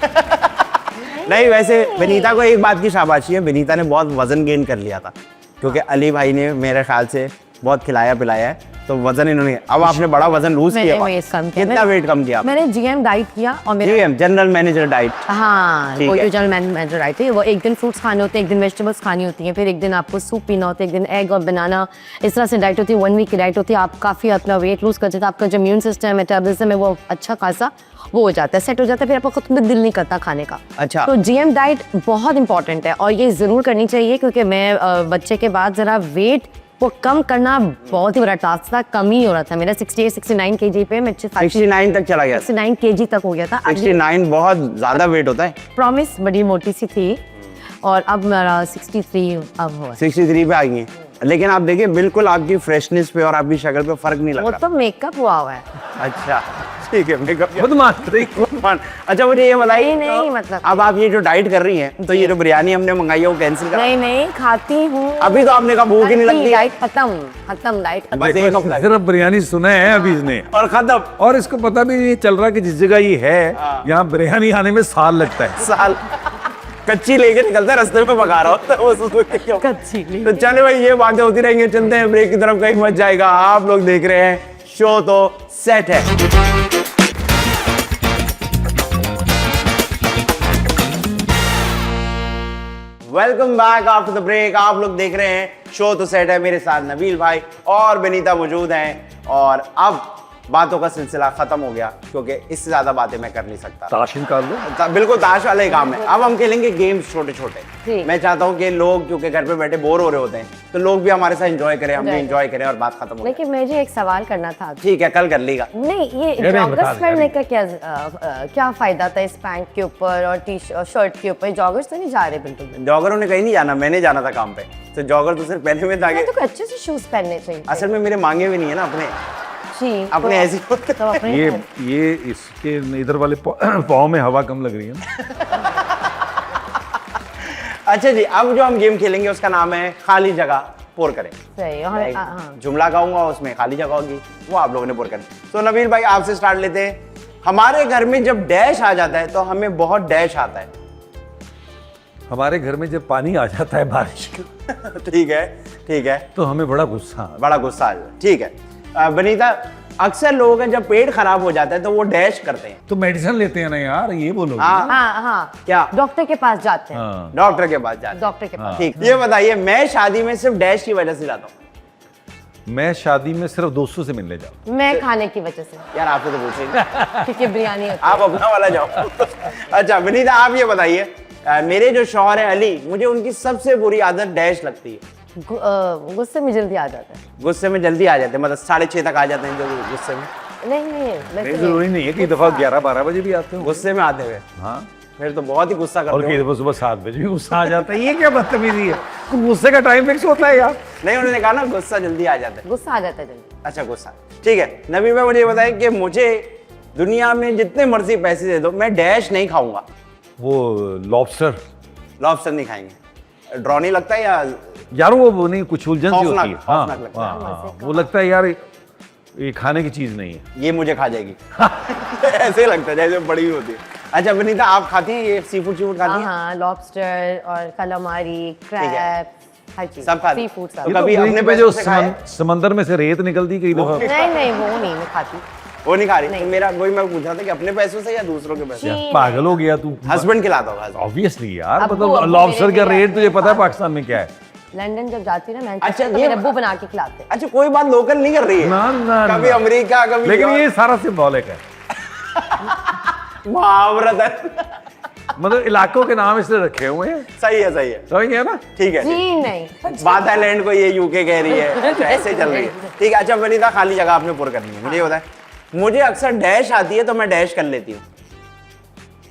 नहीं, वैसे विनीता को एक बात की शाबाशी है, विनीता ने बहुत वजन गेन कर लिया था, क्योंकि अली भाई ने मेरे ख्याल से बहुत खिलाया पिलाया है, तो वजन इन्होंने, अब आपने बड़ा वजन लूज मैंने किया। वेट कम किया। कितना वेट कम किया? मैंने जीएम डाइट किया और मेरा जीएम, जनरल मैनेजर डाइट। हाँ, ठीक वो है। जो जनरल मैनेजर डाइट है, वो एक दिन फ्रूट्स खाने होते हैं, एक दिन वेजिटेबल्स खानी होती हैं, फिर एक दिन आपको सूप पीना होता है, एक दिन एग और बनाना, इस तरह से डाइट होती है। 1 वीक की डाइट होती है। आप काफ़ी अपना वेट लूज कर देते हैं, आपका जो इम्यून सिस्टम मेटाबॉलिज्म है वो अच्छा खासा वो हो जाता है, सेट हो जाता है, फिर आपको खुद में दिल नहीं करता खाने का। अच्छा। तो जीएम डाइट बहुत इंपॉर्टेंट है और ये ज़रूर करनी चाहिए, क्योंकि मैं बच्चे के बाद ज़रा वेट वो कम करना बहुत ही बड़ा टास्क था। कम ही हो रहा था मेरा, 68-69 kg पे मैं 69 तक चला गया। 69 kg तक हो गया था। 69 बहुत ज्यादा वेट होता है। प्रॉमिस बड़ी मोटी सी थी और अब मेरा 63 अब हुआ। 63 पे आ गई हैं। लेकिन आप देखिए, बिल्कुल आपकी फ्रेशनेस पे और आपकी शक्ल पे फर्क नहीं लग वो रहा। तो मेकअप हुआ हुआ है। अच्छा ठीक है, मेकअप बदमाश। अच्छा मुझे ये बताइए, नहीं, मतलब अब आप ये जो डाइट कर रही हैं, तो ये जो बिरयानी हमने मंगाई है वो कैंसिल कर। नहीं खाती हूँ। अभी तो आपने कहा भूख ही नहीं लगती। डाइट खत्म डाइट। बस एक हफ्ता सिर्फ बिरयानी सुना है अभी इसने, और खत्म। और इसको पता भी नहीं चल रहा कि जिस जगह ये है यहाँ बिरयानी आने में साल लगता है। साल कच्ची लेके निकलता है, रास्ते में पका रहा होता है वो सोचते क्यों। कच्ची तो चले भाई, ये बातें होती रहेंगी, चलते हैं ब्रेक की तरफ, कहीं मत जाएगा। आप लोग देख रहे हैं शो तो सेट है। Welcome back after the break. आप लोग देख रहे हैं शो तो सेट है, मेरे साथ नबील भाई और विनीता मौजूद हैं। और अब बातों का सिलसिला खत्म हो गया, क्योंकि इससे ज्यादा बातें मैं कर नहीं सकता। ताश निकाल दो। बिल्कुल ताश वाला ही काम है। अब हम खेलेंगे गेम्स छोटे छोटे। जी। मैं चाहता हूँ कि लोग, क्योंकि घर पे बैठे बोर हो रहे होते हैं, तो लोग भी हमारे साथ एंजॉय करें, हम भी एंजॉय करें और बात खत्म हो जाए। लेकिन मुझे एक सवाल करना था। ठीक है, कल कर लेगा। नहीं, ये जॉगर्स पहनने का क्या फायदा था इस पैंट के ऊपर और टी शर्ट के ऊपर? जॉगर्स तो नहीं जा रहे बिल्कुल भी। जॉगरों ने कहीं नहीं जाना, मैंने जाना था काम पे, तो जॉगर तो सिर्फ पहने में था कि तो अच्छे से शूज पहनने चाहिए। असल में मेरे मांगे भी नहीं है ना अपने जी, अपने ऐसी तो अपने ये इसके इधर वाले पाँव में हवा कम लग रही है ना। अच्छा जी, अब जो हम गेम खेलेंगे उसका नाम है खाली जगह पोर करें। सही और एक हाँ जुमला गाऊंगा, उसमें खाली जगह होगी, वो आप लोगों ने पोर करनी। तो नबील भाई आपसे स्टार्ट लेते हैं। हमारे घर में जब डैश आ जाता है तो हमें बहुत डैश आता है। हमारे घर में जब पानी आ जाता है बारिश का ठीक है, ठीक है, तो हमें बड़ा गुस्सा आता है। बड़ा गुस्सा आ जाता है। ठीक है बनीता, अक्सर लोगों का जब पेट खराब हो जाता है तो वो डैश करते हैं। तो मेडिसिन लेते हैं ना यार, ये बोलो। हाँ, हाँ क्या? डॉक्टर के पास जाते हैं। हाँ। डॉक्टर के पास जाते हैं। डॉक्टर के पास। ठीक, ये बताइए, मैं शादी में सिर्फ डैश की वजह से जाता हूँ। मैं शादी में सिर्फ दोस्तों से मिलने जाऊँ। मैं खाने की वजह से, यार आपसे तो पूछेंगे, क्योंकि बिरयानी होती आप अपना वाला जाओ। अच्छा विनीता आप ये बताइए, मेरे जो शौहर है अली, मुझे उनकी सबसे बुरी आदत डैश लगती है। गुस्से में जल्दी आ जाता है। गुस्से में जल्दी आ जाते हैं, मतलब 6:30 तक आ जाते हैं जो गुस्से में। नहीं वैसे नहीं, जरूरी नहीं है कि दफा 11-12 बजे भी आते हो। गुस्से में आते हुए हाँ, फिर तो बहुत ही गुस्सा और करते कई हो। दफा सुबह 7 बजे भी गुस्सा आ जाता है। ये क्या बदतमीजी है? तो गुस्से का टाइम फिक्स होता है यार। नहीं, उन्होंने कहा ना गुस्सा जल्दी आ जाता है। गुस्सा आ जाता है जल्दी। अच्छा गुस्सा, ठीक है। नबी भाई मुझे ये बताएं कि मुझे दुनिया में जितने मर्जी पैसे दे दो, मैं डैश नहीं खाऊंगा। वो लॉबस्टर लॉबस्टर नहीं खाएंगे। ड्रॉ नहीं लगता है या यार, वो नहीं, कुछ उलझन सी होती है। हाँ, खौफनाक लगता है। हाँ, वो लगता है यार ये खाने की चीज नहीं है। ये मुझे खा जाएगी? ऐसे लगता है जैसे बड़ी होती है। अच्छा विनीता आप खाती हैं ये सी फूड खाती हैं? हाँ, लॉबस्टर और कलामारी, क्रैब, हर चीज, सब खाती सी फूड सब। तो कभी तो अपने पे जो पैसों से खाया? समंदर में से रेत निकलती कई दफा। नहीं वो नहीं मैं खाती। वो नहीं खा रही? तो नहीं। मेरा वही मैं पूछ रहा था कि अपने पैसों से या दूसरों के पैसे? जी। पागल हो गया तू। हस्बैंड खिलाता होगा। ऑब्वियसली यार, अब्बू- मतलब अब्बू लॉबस्टर मेरे का लिए रेट तुझे पता है आते हैं। पाकिस्तान में क्या है? लंदन जब जाती ना मैं, अच्छा, तो ये- मेरे अब्बू बना के खिलाते। अच्छा कोई बात लोकल नहीं कर रही है? ना ना कभी ना। अमेरिका, कभी लेकिन ये सारा सिंबॉलिक है। मुहावरत है। मतलब इलाकों के नाम इसलिए रखे हुए हैं। सही है, सही है, समझ गया ना? ठीक है। जी नहीं, बात थाईलैंड को ये यूके कह रही है। अच्छा, ऐसे चल रही है। ठीक है। अच्छा वनीता खाली जगह आपने पूरी करनी है। मुझे ये बताएं, मुझे अक्सर डैश आती है तो मैं डैश कर लेती हूँ।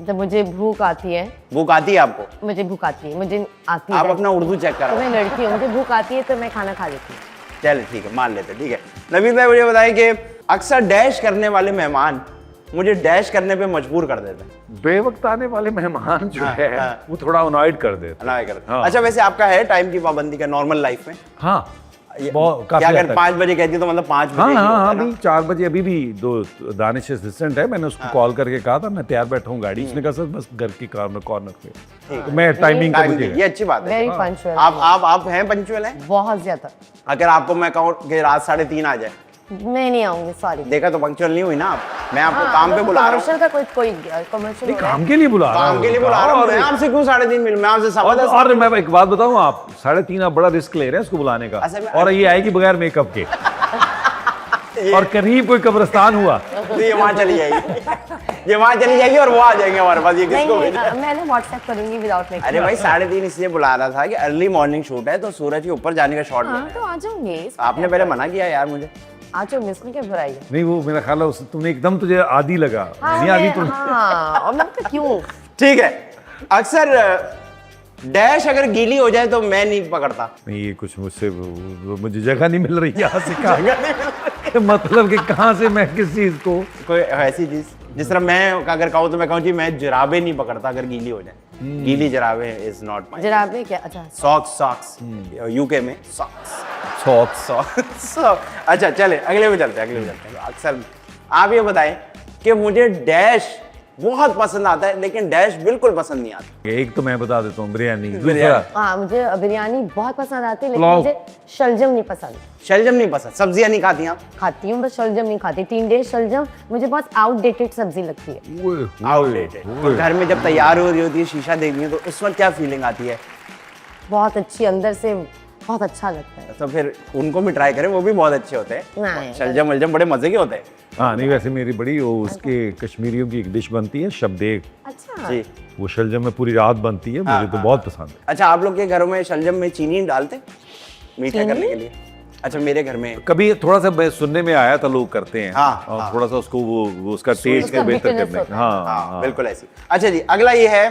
जब मुझे भूख आती है, भूख आती है आपको? मुझे भूख आती है, मुझे आती आप है। अपना उर्दू चेक तो करो। मैं लड़की हूँ, मुझे भूख आती है तो मैं खाना खा लेती हूँ। चले ठीक है, मान लेते, ठीक है। नवीन भाई मुझे बताएं कि अक्सर डैश करने वाले मेहमान मुझे डैश करने पे मजबूर कर देते हैं। बेवक्त आने वाले मेहमान जो हाँ, है हाँ। वो थोड़ा अनॉयड कर देते। अनाय कर। हाँ। अच्छा वैसे आपका है टाइम की पाबंदी का नॉर्मल लाइफ में? हाँ, बहुत क्या काफी अगर हद तक। 5 बजे कहती है तो मतलब 5 बजे हाँ ही हाँ होता हाँ, है ना? अभी 4 बजे अभी भी दो दानिश असिस्टेंट है, मैंने उसको कॉल करके कहा था मैं तैयार बैठा हूँ गाड़ी। उसने कहा सर बस घर की कॉर्नर पे। तो मैं टाइमिंग का Time मुझे की, ये अच्छी बात है। Very punctual. आप हैं पंचुअल हैं? बहुत ज्यादा। अगर आपको मैं कहूँ कि रात 3:30 आ जाए, मैं नहीं आऊंगी, सॉरी। देखा तो पंक्चुअल नहीं हुई ना आप। मैं आपको काम पे बुला रहा हूँ। कमर्शियल का कोई कमर्शियल नहीं, काम के लिए बुला रहा काम के लिए बुला रहा हूँ। मैं आपसे क्यों 3:30 मिलूं? मैं आपसे 10:15। और मैं एक बात बताऊं, आप 3:30 आप बड़ा रिस्क ले रहे हैं उसको बुलाने का। अच्छा, मैं- और ये आएगी बगैर मेकअप के। और करीब कोई कब्रिस्तान हुआ तो ये वहां चली जाएगी, ये वहां चली जाएगी और वो आ जाएंगे हमारे पास। ये नहीं किसको नहीं, भेजा? मैं ना व्हाट्सएप करूंगी विदाउट मेकअप। अरे भाई 3:30 इसलिए बुला रहा था कि अर्ली मॉर्निंग शूट है तो सूरज के ऊपर जाने का शॉट हाँ लेना है। तो आ जाऊंगी। आपने पहले मना किया यार मुझे। आ जाऊंगी, इसमें क्या बुराई है? नहीं, वो मेरा ख्याल है तुमने एकदम तुझे आदी लगा। नहीं आदी तुम। हाँ, और मैं तो क्यों? ठीक है। अक्सर डैश अगर गीली हो जाए तो मैं नहीं पकड़ता। नहीं, ये कुछ मुझसे मुझे जगह नहीं मिल रही यहाँ से कहा। मतलब कि कहाँ से मैं किस चीज को। कोई ऐसी चीज जिस तरह मैं अगर कहूँ तो मैं कहूँ जी मैं जुराबे नहीं पकड़ता अगर गीली हो जाए। गीली जुराबे इज नॉट माय। जराबे क्या? अच्छा, सॉक्स यूके में सॉक्स। सॉक्स। अच्छा चले अगले में चलते हैं। अक्सर आप ये बताएं कि मुझे डैश बहुत पसंद आता है लेकिन डैश बिल्कुल पसंद नहीं आता। एक तो मैं बता देता हूँ, बिरयानी। बिरयानी। दूसरा हाँ मुझे बिरयानी बहुत पसंद आती है, लेकिन पुलाव। मुझे शलजम नहीं पसंद। शलजम नहीं पसंद? सब्जियां नहीं खाती आप? खाती हूँ बस शलजम नहीं खाती। 3 डेज शलजम मुझे बहुत आउटडेटेड सब्जी लगती है। ओए, आउटडेटेड। ओए। घर में जब तैयार हो रही होती है शीशा देखनी है तो उस वक्त क्या फीलिंग आती है? बहुत अच्छी, अंदर से बहुत अच्छा लगता है। तो फिर उनको भी ट्राई करें, वो भी बहुत अच्छे होते हैं। नहीं। शलजम वलजम बड़े मजे के होते हैं। हाँ नहीं, वैसे मेरी बड़ी वो उसके कश्मीरियों की एक डिश बनती है शबदेग। अच्छा। जी। वो शलजम में पूरी रात बनती है, मुझे तो बहुत पसंद है। अच्छा आप लोग के घरों में शलजम में चीनी डालते मीठा करने के लिए? अच्छा मेरे घर में कभी थोड़ा सा मैं सुनने में आया था लोग करते हैं। हाँ, और हाँ। थोड़ा सा उसको वो उसका टेस्ट उसका बेहतर bitterness करने होता का। है। हाँ हाँ बिल्कुल ऐसी। अच्छा जी अगला ये है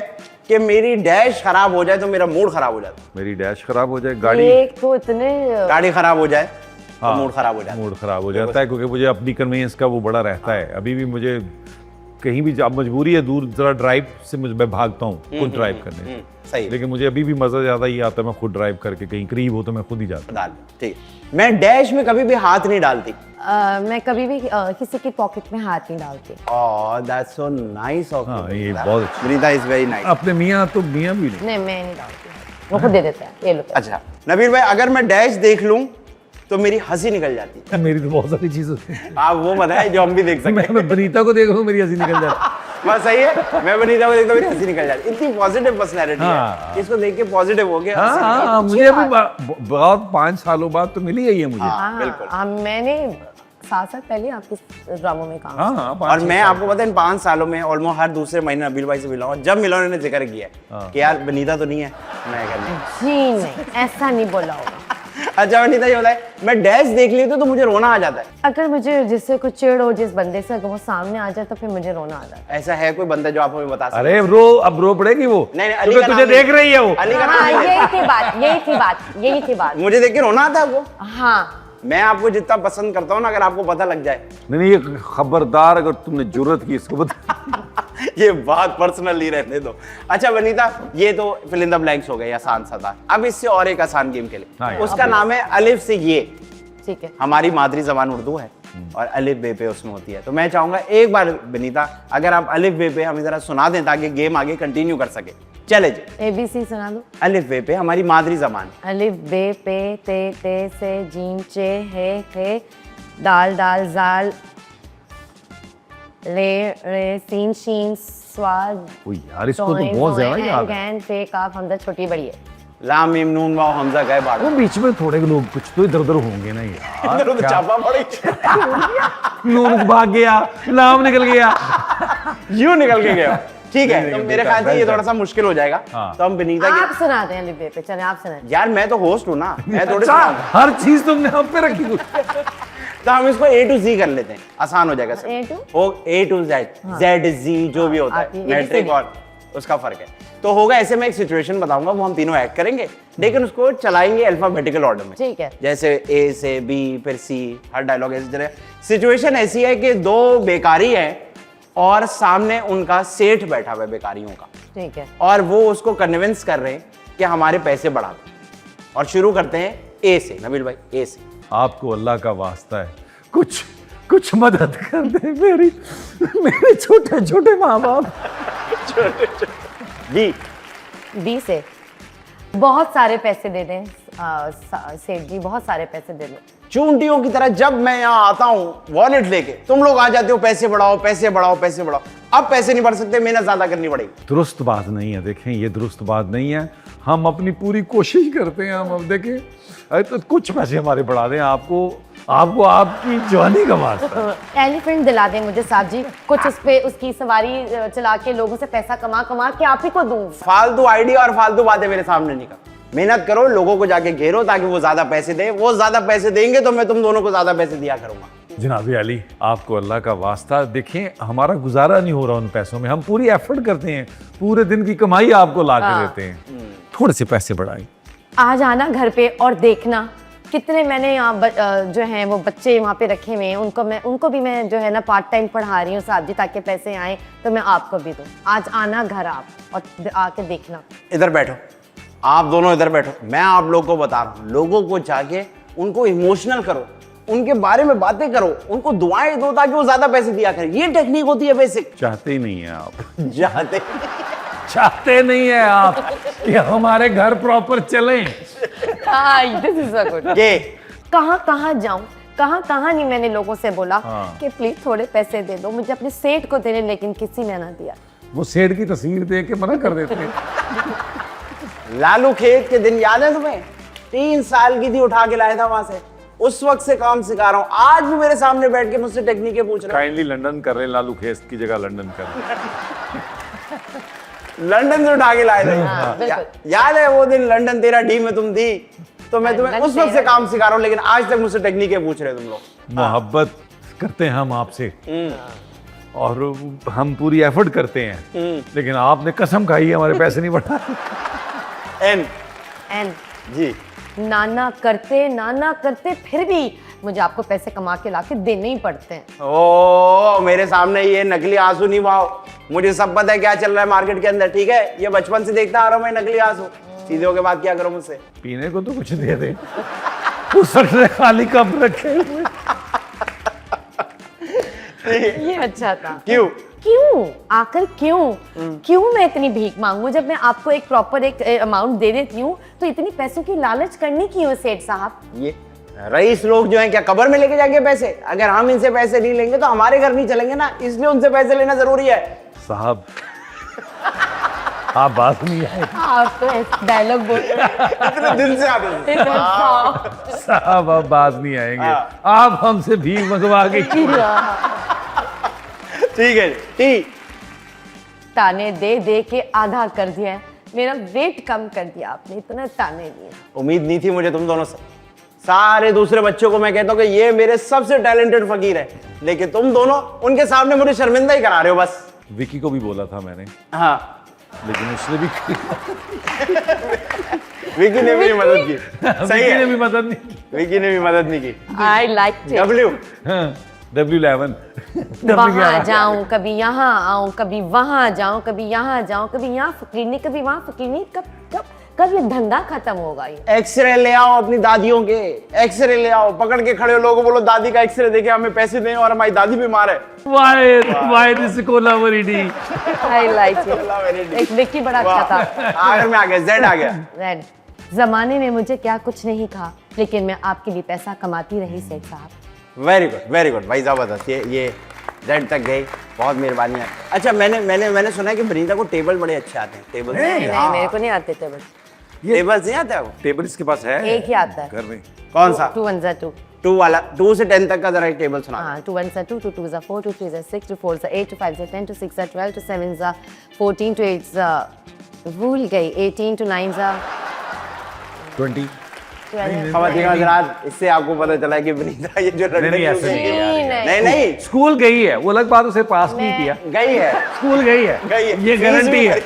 कि मेरी डैश खराब हो जाए तो मेरा मूड खराब हो जाता है। मेरी डैश खराब हो जाए, गाड़ी एक तो इतने गाड़ी खराब हो जाए तो हाँ, मूड खराब हो जाता है। मूड खराब हो जाता है, क्योंकि मुझे अपनी कन्वीनियंस का वो बड़ा रहता है। अभी भी मुझे कहीं भी अब मजबूरी है दूर जरा ड्राइव से मैं भागता हूँ खुद ड्राइव करने से। सही है। लेकिन मुझे अभी भी मजा ज्यादा ही आता है, मैं खुद ड्राइव करके कहीं करीब हो तो मैं खुद ही जाता डाल ठीक है। मैं डैश में कभी भी हाथ नहीं डालती। मैं कभी भी किसी की पॉकेट में हाथ नहीं डालती। Oh that's so nice of हाँ, यू। ये बहुत अच्छा। Vinita is very nice. हूँ। अपने मियाँ तो मियाँ भी नहीं। नहीं, मैं नहीं डालती, वो खुद दे देता है, ये लो। अच्छा नबील भाई, अगर मैं डैश देख लूं तो मेरी हंसी निकल जाती है। मेरी तो बहुत सारी चीज होती है। आप वो बताएं जो हम भी देख सकते हैं। मैं बनीता को देख रहा हूँ मेरी हंसी निकल जाती बस सही है, मैं वनीता को देखता हूं, मेरी हंसी निकल जाती है। इतनी पॉजिटिव पर्सनैलिटी हाँ। है, इसको देख के पॉजिटिव हो गया। है। हंसी हाँ निकल हाँ, मुझे अभी बहुत 5 सालों बाद तो मिली है ये मुझे। हाँ, बिल्कुल। मैंने 7 साल पहले आपके ड्रामों में काम हाँ हाँ, और मैं आपको पता है इन 5 सालों में ऑलमोस्ट हर दूसरे महीने नबील भाई से मिला हूं। जब मिला उन्होंने जिक्र किया है कि यार वनीता तो नहीं है, मैं कह नहीं। जी नहीं, ऐसा नहीं बोला होगा। अच्छा वनीता ये बताए, मैं डैश देख लेती हूँ तो मुझे रोना आ जाता है। अगर मुझे जिससे कुछ चिढ़ हो, जिस बंदे से अगर वो सामने आ जाए तो फिर मुझे रोना आ जाता ऐसा है कोई बंदा जो आप हमें बता सकते? अरे अब रो पड़ेगी वो। नहीं, अली क्योंकि का तुझे नाम देख रही है वो। अली का है। नाम हाँ, नहीं है। यही थी बात। मुझे देख के रोना आता है वो। हाँ, मैं आपको जितना पसंद करता हूँ ना, अगर आपको पता लग जाए नहीं ये खबरदार अगर तुमने जुर्रत की इसको बता। ये बात पर्सनली रहने दो। अच्छा वनीता, ये तो फिल इन द ब्लैंक्स हो गए, आसान सा था। अब इससे और एक आसान गेम खेले। हाँ, उसका नाम है अलिफ से ये। ठीक है। हमारी मादरी जबान उर्दू है और अलिफ बे पे उसमें होती है। तो मैं चाहूंगा एक बार वनीता अगर आप अलिफ बे पे हमें जरा सुना दें ताकि गेम आगे कंटिन्यू कर सके। चले जी, ABC सुना दो। अलिफ बे पे हमारी मादरी जबान। अलिफ बे पे ते से जीम चे हे खे दाल जाल रे सीन शीन स्वाद ओ यार इसको तो बहुत ज्यादा याद है। गैन फे काफ हमदा छोटी बड़ी है। लाम मीम नून वाव हमजा गए बाड़। वो बीच में थोड़े लोग कुछ तो इधर उधर होंगे ना यार। इधर उधर चापा पड़ी। नून भाग गया, नाम निकल गया। यूं निकल के गया। ठीक है, नहीं, तो नहीं, मेरे ख्याल से ये थोड़ा सा मुश्किल हो जाएगा। हाँ। तो हम विनीता आप के, सुना दें अलिफ बे पे, चले आप सुना। यार मैं तो होस्ट हूँ ना, मैं थोड़ी अच्छा, सुनाऊंगा। हर चीज तुमने हम पे रखी कुछ। तो हम इसको A to Z कर लेते हैं, आसान हो जाएगा सब। A to? A to Z, Z Z जो भी होता आपकी है, ABCD। मैट्रिक और उसका फर्क है। तो होगा ऐसे, मैं एक सिचुएशन बताऊंगा, वो हम तीनों एक्ट करेंगे, लेकिन उसको चलाएंगे अल्फाबेटिकल ऑर्डर में। ठीक है। जैसे A से B फिर C, हर डायलॉग ऐसी तरह। सिचुएशन ऐसी है कि 2 बेकारी है और सामने उनका सेठ बैठा हुआ है बेकारियों का, ठीक है। और वो उसको कन्विंस कर रहे हैं कि हमारे पैसे बढ़ा दो। और शुरू करते हैं A से। नबील भाई A से। आपको अल्लाह का वास्ता है, कुछ मदद कर दे मेरे छोटे छोटे माँ बाप। B। बी से बहुत सारे पैसे दे दें सेठ जी, बहुत सारे पैसे दे दें। चूंटियों की तरह जब मैं यहाँ आता हूँ वॉलेट लेके, तुम लोग आ जाते हो पैसे बढ़ाओ पैसे बढ़ाओ पैसे बढ़ाओ। अब पैसे नहीं बढ़ सकते, मेहनत ज्यादा करनी पड़ेगी। दुरुस्त बात नहीं है, देखें ये दुरुस्त बात नहीं है। हम अपनी पूरी कोशिश करते हैं। हम अब देखें अरे तो कुछ पैसे हमारे बढ़ा दें, आपको आपकी जवानी का वास्ता है। एलिफेंट दिला दें मुझे साहब जी, कुछ उस पे उसकी सवारी चला के लोगों से पैसा कमा के आप ही को दूं। फालतू आइडिया और फालतू बातें मेरे सामने नहीं कर। मेहनत करो, लोगों को जाके घेरो ताकि वो ज्यादा पैसे दे। वो ज्यादा पैसे देंगे तो मैं तुम दोनों को ज्यादा पैसे दिया करूंगा। जनाबे अली, आपको अल्लाह का वास्ता, देखें हमारा गुजारा नहीं हो रहा उन पैसों में। हम पूरी एफर्ट करते हैं, पूरे दिन की कमाई आपको ला के देते हैं, थोड़े से पैसे बढ़ाएं। आज आना घर पे और देखना कितने मैंने यहाँ जो हैं वो बच्चे वहाँ पे रखे हुए हैं, उनको भी मैं जो है ना पार्ट टाइम पढ़ा रही हूँ साहब जी, ताकि पैसे आए तो मैं आपको भी दूँ। आज आना घर आप और आके देखना। इधर बैठो, आप दोनों इधर बैठो। मैं आप लोगों को बता रहा हूँ, लोगों को जाके उनको इमोशनल करो, उनके बारे में बातें करो, उनको दुआएं दो ताकि वो ज्यादा पैसे दिया करें। ये टेक्निक होती है बेसिक। चाहते ही नहीं है आप। चाहते नहीं है आप कि हमारे घर प्रॉपर चलें। This is a good. ये कहाँ जाऊं, कहाँ नहीं मैंने लोगों से बोला हाँ। कि प्लीज थोड़े पैसे दे दो मुझे अपने सेठ को देने, लेकिन किसी ने ना दिया। वो सेठ की तस्वीर देख के मना कर देते हैं। लालू खेत के दिन याद है तुम्हें? 3 साल की थी, उठा के लाया था वहां से। उस वक्त से काम सिखा रहा हूँ, आज भी मेरे सामने बैठ के मुझसे टेक्निकें पूछ रहे काइंडली लंदन कर रहे हैं, लालू खेत की जगह लंदन कर रहे हैं। लंदन से उठा के लाए थे। हाँ, बिल्कुल। याद है वो दिन लंदन तेरा डी में तुम थी, तो मैं तुम्हें लंदन उस वक्त से तेरा काम सिखा रहा हूँ, लेकिन आज तक मुझसे टेक्निकें पूछ रहे हो तुम लोग। मोहब्बत करते हैं हम आपसे और हम पूरी एफर्ट करते हैं, लेकिन आपने कसम खाई है हमारे पैसे नहीं बढ़ाए। एन एंड जी, नाना करते फिर भी मुझे आपको पैसे कमा के ला के देने ही पड़ते हैं। ओ मेरे सामने ये नकली आंसू नहीं बहाओ, मुझे सब पता है क्या चल रहा है मार्केट के अंदर, ठीक है? ये बचपन से देखता आ रहा हूँ मैं नकली आंसू। सीधे होके बात क्या करो मुझसे। पीने को तो कुछ दे दे, उसने खाली कप रखे हुए। ये अच्छा था। क्यों? क्यों आकर क्यों मैं इतनी भीख मांगू जब मैं आपको एक प्रॉपर एक अमाउंट दे देती हूँ, तो इतनी पैसों की लालच करनी क्यों सेठ साहब? ये रईस लोग जो हैं क्या कब्र में लेके जाएंगे पैसे? अगर हम इनसे पैसे नहीं लेंगे तो हमारे घर नहीं चलेंगे ना, इसलिए उनसे पैसे लेना जरूरी है। साहब आप बात नहीं आए। आप तो डायलॉग बोल रहे हैं। इतने दिन से आते हैं। साहब आप बात नहीं आएंगे, आप हमसे भीख मंगवा के ठीक है ठीक। ताने दे दे के आधा कर दिया है, मेरा वेट कम कर दिया आपने, इतना ताने दिए। उम्मीद नहीं थी मुझे तुम दोनों से। सारे दूसरे बच्चों को मैं कहता हूँ कि ये मेरे सबसे टैलेंटेड फकीर है, लेकिन तुम दोनों उनके सामने मुझे शर्मिंदा ही करा रहे हो बस। विकी को भी बोला था मैंने, हाँ लेकिन उसने भी विकी ने भी मदद की। सही विकी है, ने भी मदद नहीं की। विकी ने भी मदद नहीं की। आई लाइक डब्ल्यू W11 वहां जाऊं कभी यहाँ आऊं, कभी वहां जाऊं, कभी यहाँ जाऊं, कभी यहाँ फकीरनी, कभी वहां फकीरनी। कब कब कब ये धंधा खत्म होगा? ये एक्सरे ले आओ अपनी दादियों के, एक्सरे ले आओ, पकड़ के खड़े हो लोगों, बोलो दादी का एक्सरे देके हमें पैसे दें और हमारी दादी बीमार है। Why this collaborating? I like it. एक विक्की बड़ा अच्छा था। आखिर में आ गया, जेड आ गया। रेड जमाने में मुझे क्या कुछ नहीं कहा, लेकिन मैं आपके लिए पैसा कमाती रही सेठ साहब। वेरी गुड भाई, जबरदस्त। ये जेड तक गई, बहुत मेहरबानी है। अच्छा मैंने सुना है कि बनीता को टेबल बड़े अच्छे आते हैं। टेबल नहीं मेरे को नहीं आते टेबल। टेबल नहीं आता है वो? टेबल इसके पास है, एक ही आता है घर में। कौन सा? 2 1 2। 2 वाला, 2 से 10 तक का जरा एक टेबल सुना। हाँ 2 1 2, 2 2 4, 2 3 6, 2 4 8, 2 5 10, 2 6 12, 2 7 14, 2 8 भूल गई, 18 2 9 20। 12। खवातीन हज़रात, इससे आपको पता चला है कि बनीता ये जो लड़के नहीं, ऐसे नहीं। नहीं स्कूल गई है, वो अलग बात, उसे पास नहीं किया। गई है, स्कूल गई है, ये गारंटी है।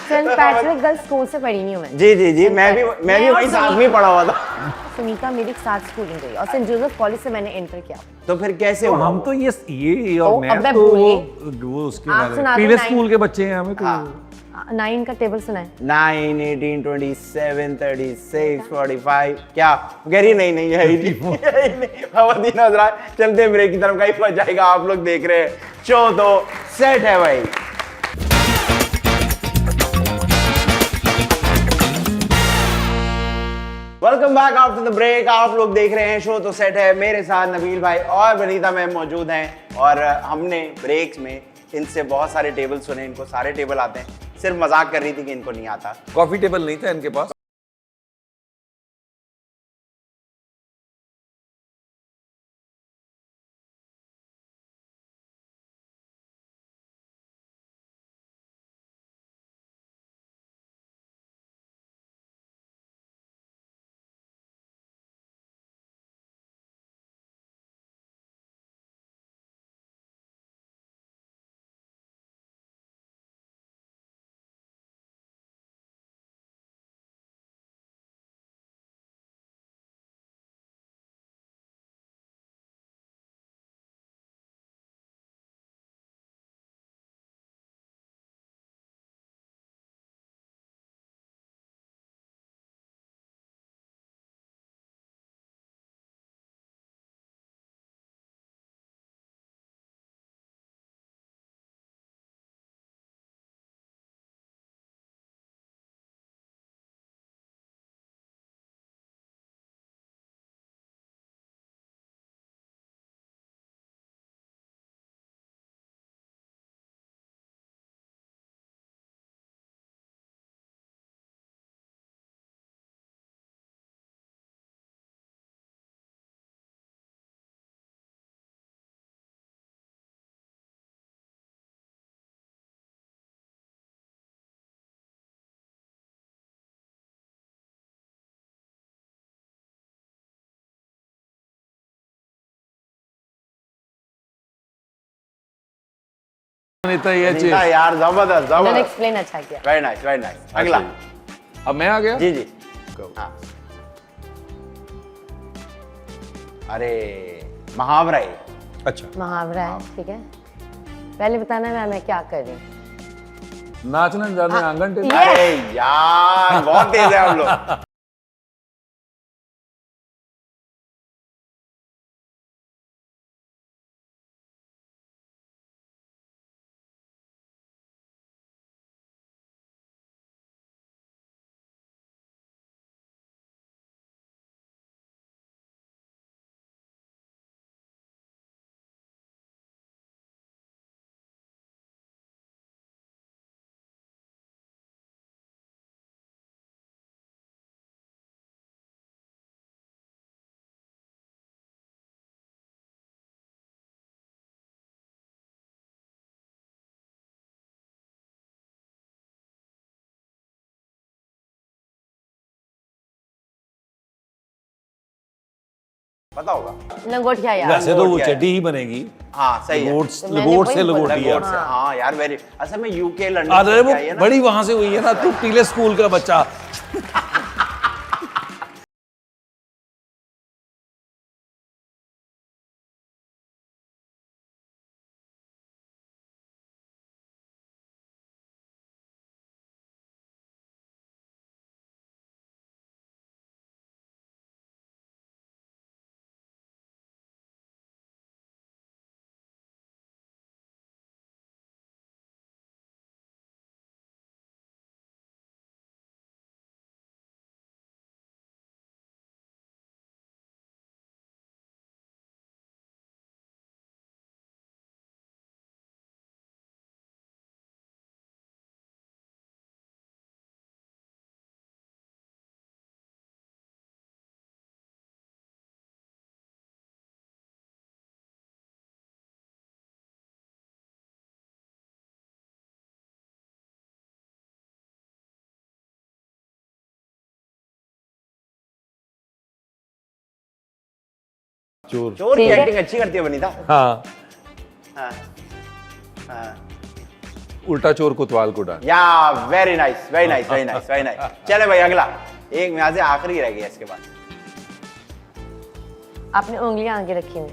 सेंट पैट्रिक गर्ल्स स्कूल से पढ़ी नहीं हूँ मैं। जी मैं भी वही साथ में पढ़ा हुआ था। सुनीता मेरी साथ स्कूलिंग गई और सेंट जोसेफ कॉलेज से मैंने एंटर किया। तो फिर कैसे हुआ? हम तो ये ओ, और अब मैं मैं तो भूल वो उसके आप बारे सुना में दो, पीले 9 स्कूल के बच्चे हैं हमें तो। 9 का टेबल सुना है? 9 18 27 36 45 क्या कह रही? नहीं है ही नहीं। खवातीन हज़रात, चलते हैं ब्रेक की तरफ, कहीं पहुंच जाएगा। आप लोग देख रहे हैं शो तो सेट है भाई। Welcome back after the break. आप लोग देख रहे हैं शो तो सेट है। मेरे साथ नबील भाई और बनीता मैम मौजूद हैं और हमने ब्रेक्स में इनसे बहुत सारे टेबल सुने। इनको सारे टेबल आते हैं, सिर्फ मजाक कर रही थी कि इनको नहीं आता। कॉफी टेबल नहीं था इनके पास। बनीता यार जबरदस्त मैंने जबरदस्त, एक्सप्लेन अच्छा किया। Very nice. अगला अब मैं आ गया। जी हाँ। अरे मुहावरा है। अच्छा, मुहावरा है, ठीक है। पहले बताना है मैं क्या कर रही हूँ। नाचना जाने आंगन टेढ़ा। अरे यार बहुत तेज है हम लोग। पता होगा। लंगोटिया यार। वैसे तो वो लंगोटिया है। चड्डी ही बनेगी। हाँ सही है। तो मैंने लंगोट वही से बोला। लंगोटिया। लंगोट से, हाँ यार वेरी, असल में यूके लंदन अरे से वो आई है ना। बड़ी वहां से हुई है ना, तू पीले स्कूल का बच्चा। चोर। चोर की ठीक है। एक्टिंग अच्छी करती है वनीता। हाँ, हाँ हाँ उल्टा चोर कोतवाल को डाल। या very nice very nice very nice very nice. चले भाई अगला, एक यहाँ से आखिरी रह गया इसके बाद। आपने उंगलियां आगे रखी हुई।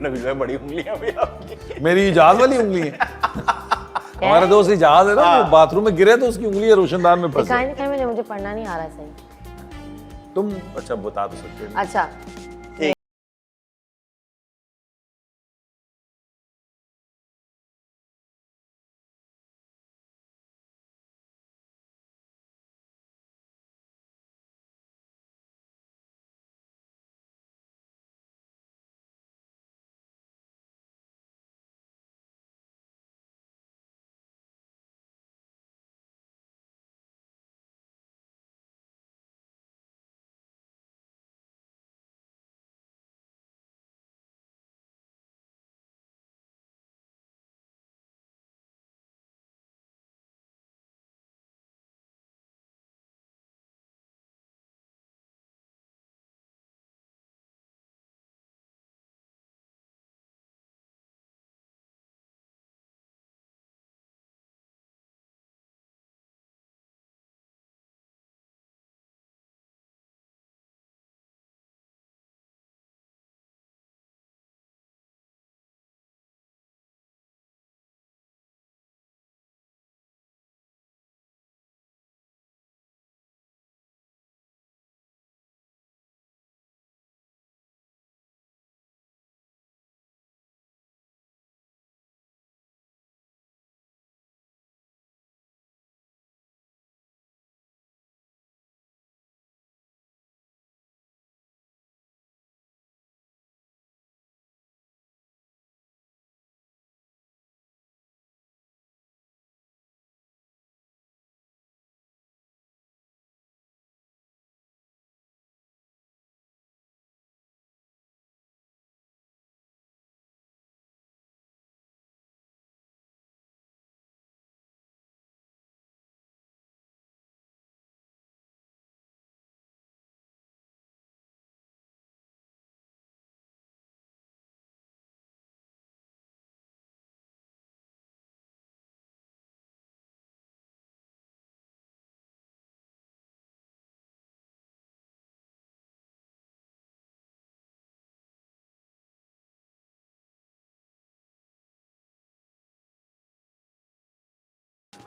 नबील भाई बड़ी उंगलियां भी आपकी। मेरी इजाज वाली उंगली है। हमारा दोस्त इजाज है ना, वो बाथरूम में गिरे तो उसकी उंगली रोशनदान में फंस दिखाई गई। नहीं, मुझे पढ़ना नहीं आ रहा सही। तुम अच्छा बता तो सकते हो। अच्छा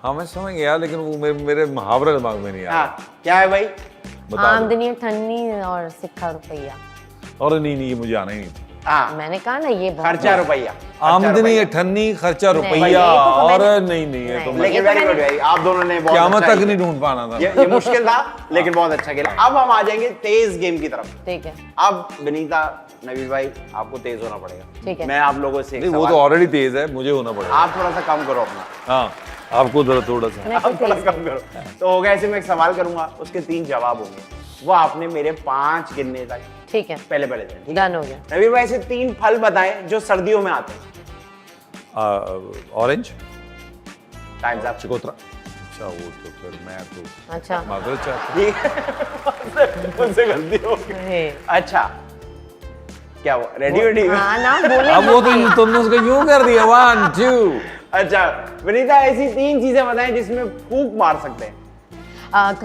हाँ मैं समझ गया, लेकिन वो मेरे मुहावरा दिमाग में नहीं आया। हाँ क्या है भाई? बता दो। आमदनी ठन्नी और सिक्का रुपया। और नहीं ये मुझे आना ही नहीं। हाँ मैंने कहा ना ये बहुत खर्चा रुपया। आमदनी अठन्नी, खर्चा नहीं, रुपया। ये तो और मैंने- नहीं ये तो नहीं। लेकिन वेरी गुड भाई, आप दोनों ने बहुत क़यामत अच्छा तक किया। नहीं ढूंढ पाना था। ये मुश्किल था लेकिन बहुत अच्छा खेला। अब हम आ जाएंगे तेज गेम की तरफ। ठीक है। अब विनीता, नबील भाई, आपको तेज होना पड़ेगा। ठीक है। मैं आप लोगों से एक नहीं वो सवाल- तो ऑलरेडी तेज है, मुझे होना पड़ेगा। आप थोड़ा सा कम करो अपना। हाँ आपको थोड़ा सा। मैं आप कोई थोड़ा तेज कम करो। तो होगा ऐसे, मैं एक सवाल करूंगा, उसके 3 जवाब होंगे, वो आपने मेरे 5 गिनने तक ठीक है, पहले से, ठीक है? डन हो गया। नबील भाई से 3 फल बताएं जो सर्दियों में आते हैं। Orange, times up. चकोतरा। अच्छा वो तो फिर मैं तो अच्छा मादर चाहता। ठीक है, मुझसे गलती हो गई। हे। अच्छा क्या हुआ, रेडी वेडी? हाँ ना बोले अब वो तो मत। तुमने उसको यूं कर दिया 1 2। अच्छा विनीता, ऐसी 3 चीजें बताएं जिसमें फूंक मार सकते हैं।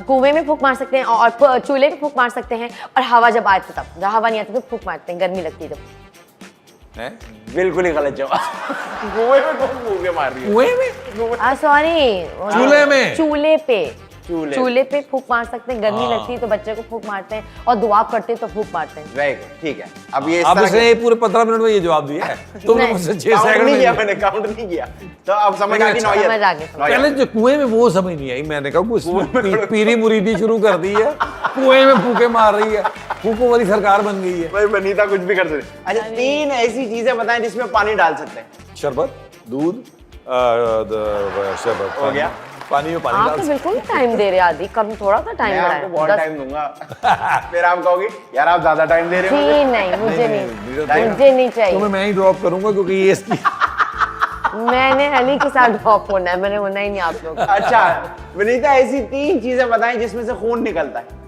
कुएं में फूंक मार सकते हैं और चूल्हे पे फूंक मार सकते हैं, और हवा जब आती तब, जब हवा नहीं आती तो फूंक मारते हैं, गर्मी लगती है जब। हैं? बिल्कुल ही गलत जवाब। कुएं में कौन फूंके मार रही है? कुएं में? सॉरी, चूल्हे में? चूल्हे पे, चूल्हे। चूल्हे पे फूंक मार सकते हैं, गर्मी हाँ। लगती है तो बच्चे को फूंक मारते हैं, और दुआ पड़ते हैं तो फूंक मारते हैं। वेरी गुड, ठीक है। अब ये इस अब तरह इसने के- ये पूरे 15 मिनट में ये जवाब दिया है। तुमने नहीं। मुझसे 6 काउंट सेकंड नहीं में किया, दिया। मैंने काउंट नहीं किया। तो अब समझ आ गई अच्छा। नौयत। समझ आ गई, समझ। पहले जो कुएं में वो समझ नहीं आई, मैंने कहा कुछ पीरी मुरीदी शुरू कर दी है, कुएं में फूके मार रही है, फूकों वाली सरकार बन गई है। भाई वनीता कुछ भी कर सकते। अच्छा 3 ऐसी चीजें बताएं जिसमें पानी डाल सकते हैं। शरबत, दूध, शरबत हो गया। पानी में पानी आप डाल तो बिल्कुल टाइम दे रहे हैं आदि, कम थोड़ा सा टाइम मैं आपको बहुत बढ़ाए। टाइम दूंगा। फिर आप कहोगे यार आप ज्यादा टाइम दे रहे हो मुझे। जी नहीं, मुझे नहीं, नहीं, मुझे नहीं तुम्हें चाहिए। मैं ही ड्रॉप करूंगा क्योंकि ये इसकी मैंने अली के साथ ड्रॉप होना है, मैंने होना ही नहीं आप लोग। अच्छा विनीता, ऐसी 3 चीजें बताएं जिसमें से खून निकलता है।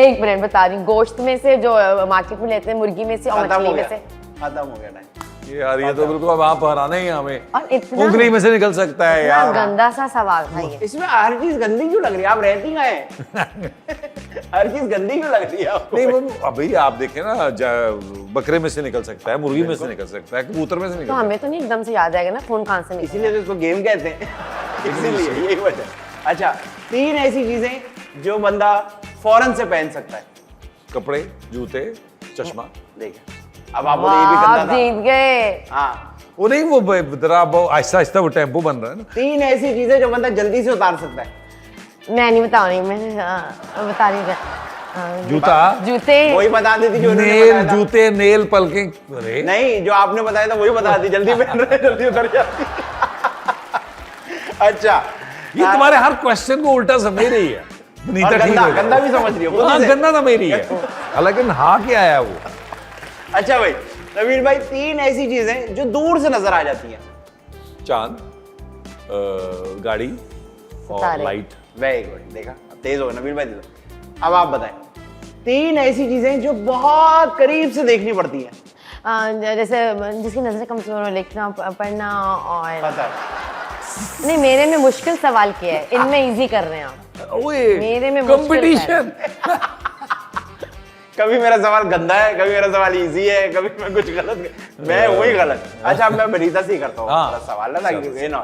एक मिनट बता रही हूँ, गोश्त में से जो मार्केट में लेते हैं, मुर्गी में से और खत्म मछली हो में गया, से। खत्म हो गया टाइम। यार ये तो बिल्कुल अब आप हराना ही हैं हमें। और इतना उंगली में से निकल सकता है इतना यार। गंदा सा सवाल था ये। इसमें हर चीज गंदी क्यों लग रही है? आप रहती कहाँ हैं? हर चीज गंदी क्यों लग रही है आपको? नहीं वो अभी आप देखें ना, बकरे में से निकल सकता है, मुर्गी में से निकल सकता है, कबूतर में से निकल तो सकता है। हमें तो नहीं एकदम से याद आएगा ना खून कहाँ से निकला। इसीलिए तो इसको गेम कहते हैं। इसीलिए यही वजह। अच्छा 3 ऐसी चीजें जो बंदा फौरन से पहन सकता है। कपड़े, जूते, चश्मा। देखिए अब आप बोले ये भी आप गंदा जीत गए। था। हाँ वो नहीं वो जरा वो आहिस्ता आहिस्ता वो टेम्पो बन रहा है ना। 3 ऐसी चीजें जो बंदा जल्दी से उतार सकता है। मैं नहीं बता रही, मैं बता रही। जूता, जूते, वही बता देती जो उन्होंने नेल, बताया था। जूते, नेल, पलके। अरे नहीं जो आपने बताया था वही बता दी, जल्दी पहन रहे हैं, जल्दी उतर जाती। अच्छा ये तुम्हारे हर क्वेश्चन को उल्टा समझ रही है। नीता और ठीक गंदा हो गया। गंदा भी समझ रही हो हाँ खुद से। गंदा तो मेरी है, हालांकि हाँ क्या है वो। अच्छा भाई नवीन भाई, 3 ऐसी चीजें जो दूर से नजर आ जाती हैं। चांद, गाड़ी और सितारे। लाइट। वेरी गुड, देखा अब तेज हो गए नवीन भाई। अब आप बताएं 3 ऐसी चीजें जो बहुत करीब से देखनी पड़ती हैं। जैसे जिसकी नजरें कमजोर हो, लिखना पढ़ना और पता है। नहीं, मेरे में मुश्किल सवाल किया है, इनमें इजी कर रहे हैं आप। ओए मेरे में मुश्किल कंपटीशन। कभी मेरा सवाल गंदा है, कभी मेरा सवाल इजी है, कभी मैं कुछ गलत, मैं वही गलत। अच्छा अब मैं वनीता से ही करता हूँ हाँ। सवाल ना, ताकि ना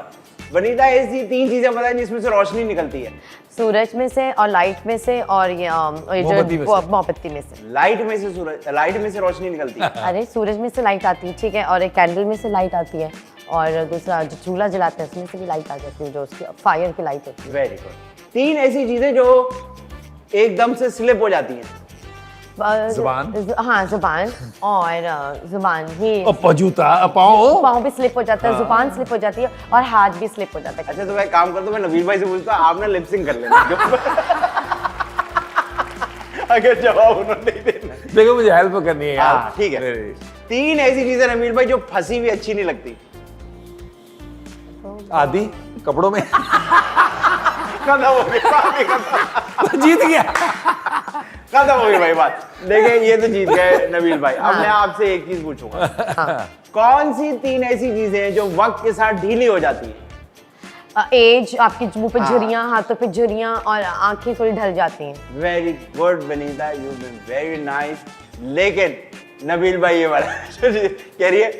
वनीता ऐसी 3 चीजें बताएं जिसमें से रोशनी निकलती है। सूरज में से और लाइट में से और ये मोमबत्ती में जो से। मोमबत्ती में से। लाइट में से सूरज, लाइट में से रोशनी निकलती है। अरे सूरज में से लाइट आती है, ठीक है, और एक कैंडल में से लाइट आती है, और दूसरा जो चूल्हा जलाते हैं उसमें से भी लाइट आ जाती है, जो उसकी फायर की लाइट होती है। Very good. 3 ऐसी चीजें जो एकदम से स्लिप हो जाती हैं। जुबान। हाँ जुबान, और जुबान ही जूता, पाँव। पाँव भी स्लिप हो जाता है, जुबान स्लिप हो जाती है, और हाथ भी स्लिप हो जाता है। अच्छा तो मैं काम करता हूँ, मैं नवीन भाई से पूछता हूँ, आपने लिपसिंग कर लेना। अगर जवाब उन्होंने नहीं देना। देखो मुझे हेल्प करनी है यार। हाँ ठीक है। 3 ऐसी चीजें नवीन भाई जो फंसी हुई अच्छी नहीं लगती। आदि कपड़ों में। खत्म हो गई बात, ये खत्म। जीत गया। खत्म हो गई भाई बात। देखिए ये तो जीत गए नबील भाई। अब मैं आपसे एक चीज पूछूंगा, कौन सी 3 ऐसी चीजें हैं जो वक्त के साथ ढीली हो जाती है? एज, आपकी मुंह पे झुर्रियां, हाथों पे झुर्रियां, और आंखें थोड़ी ढल जाती हैं। Very good Vanita, you been very nice. लेकिन नबील भाई ये वाला कह रही है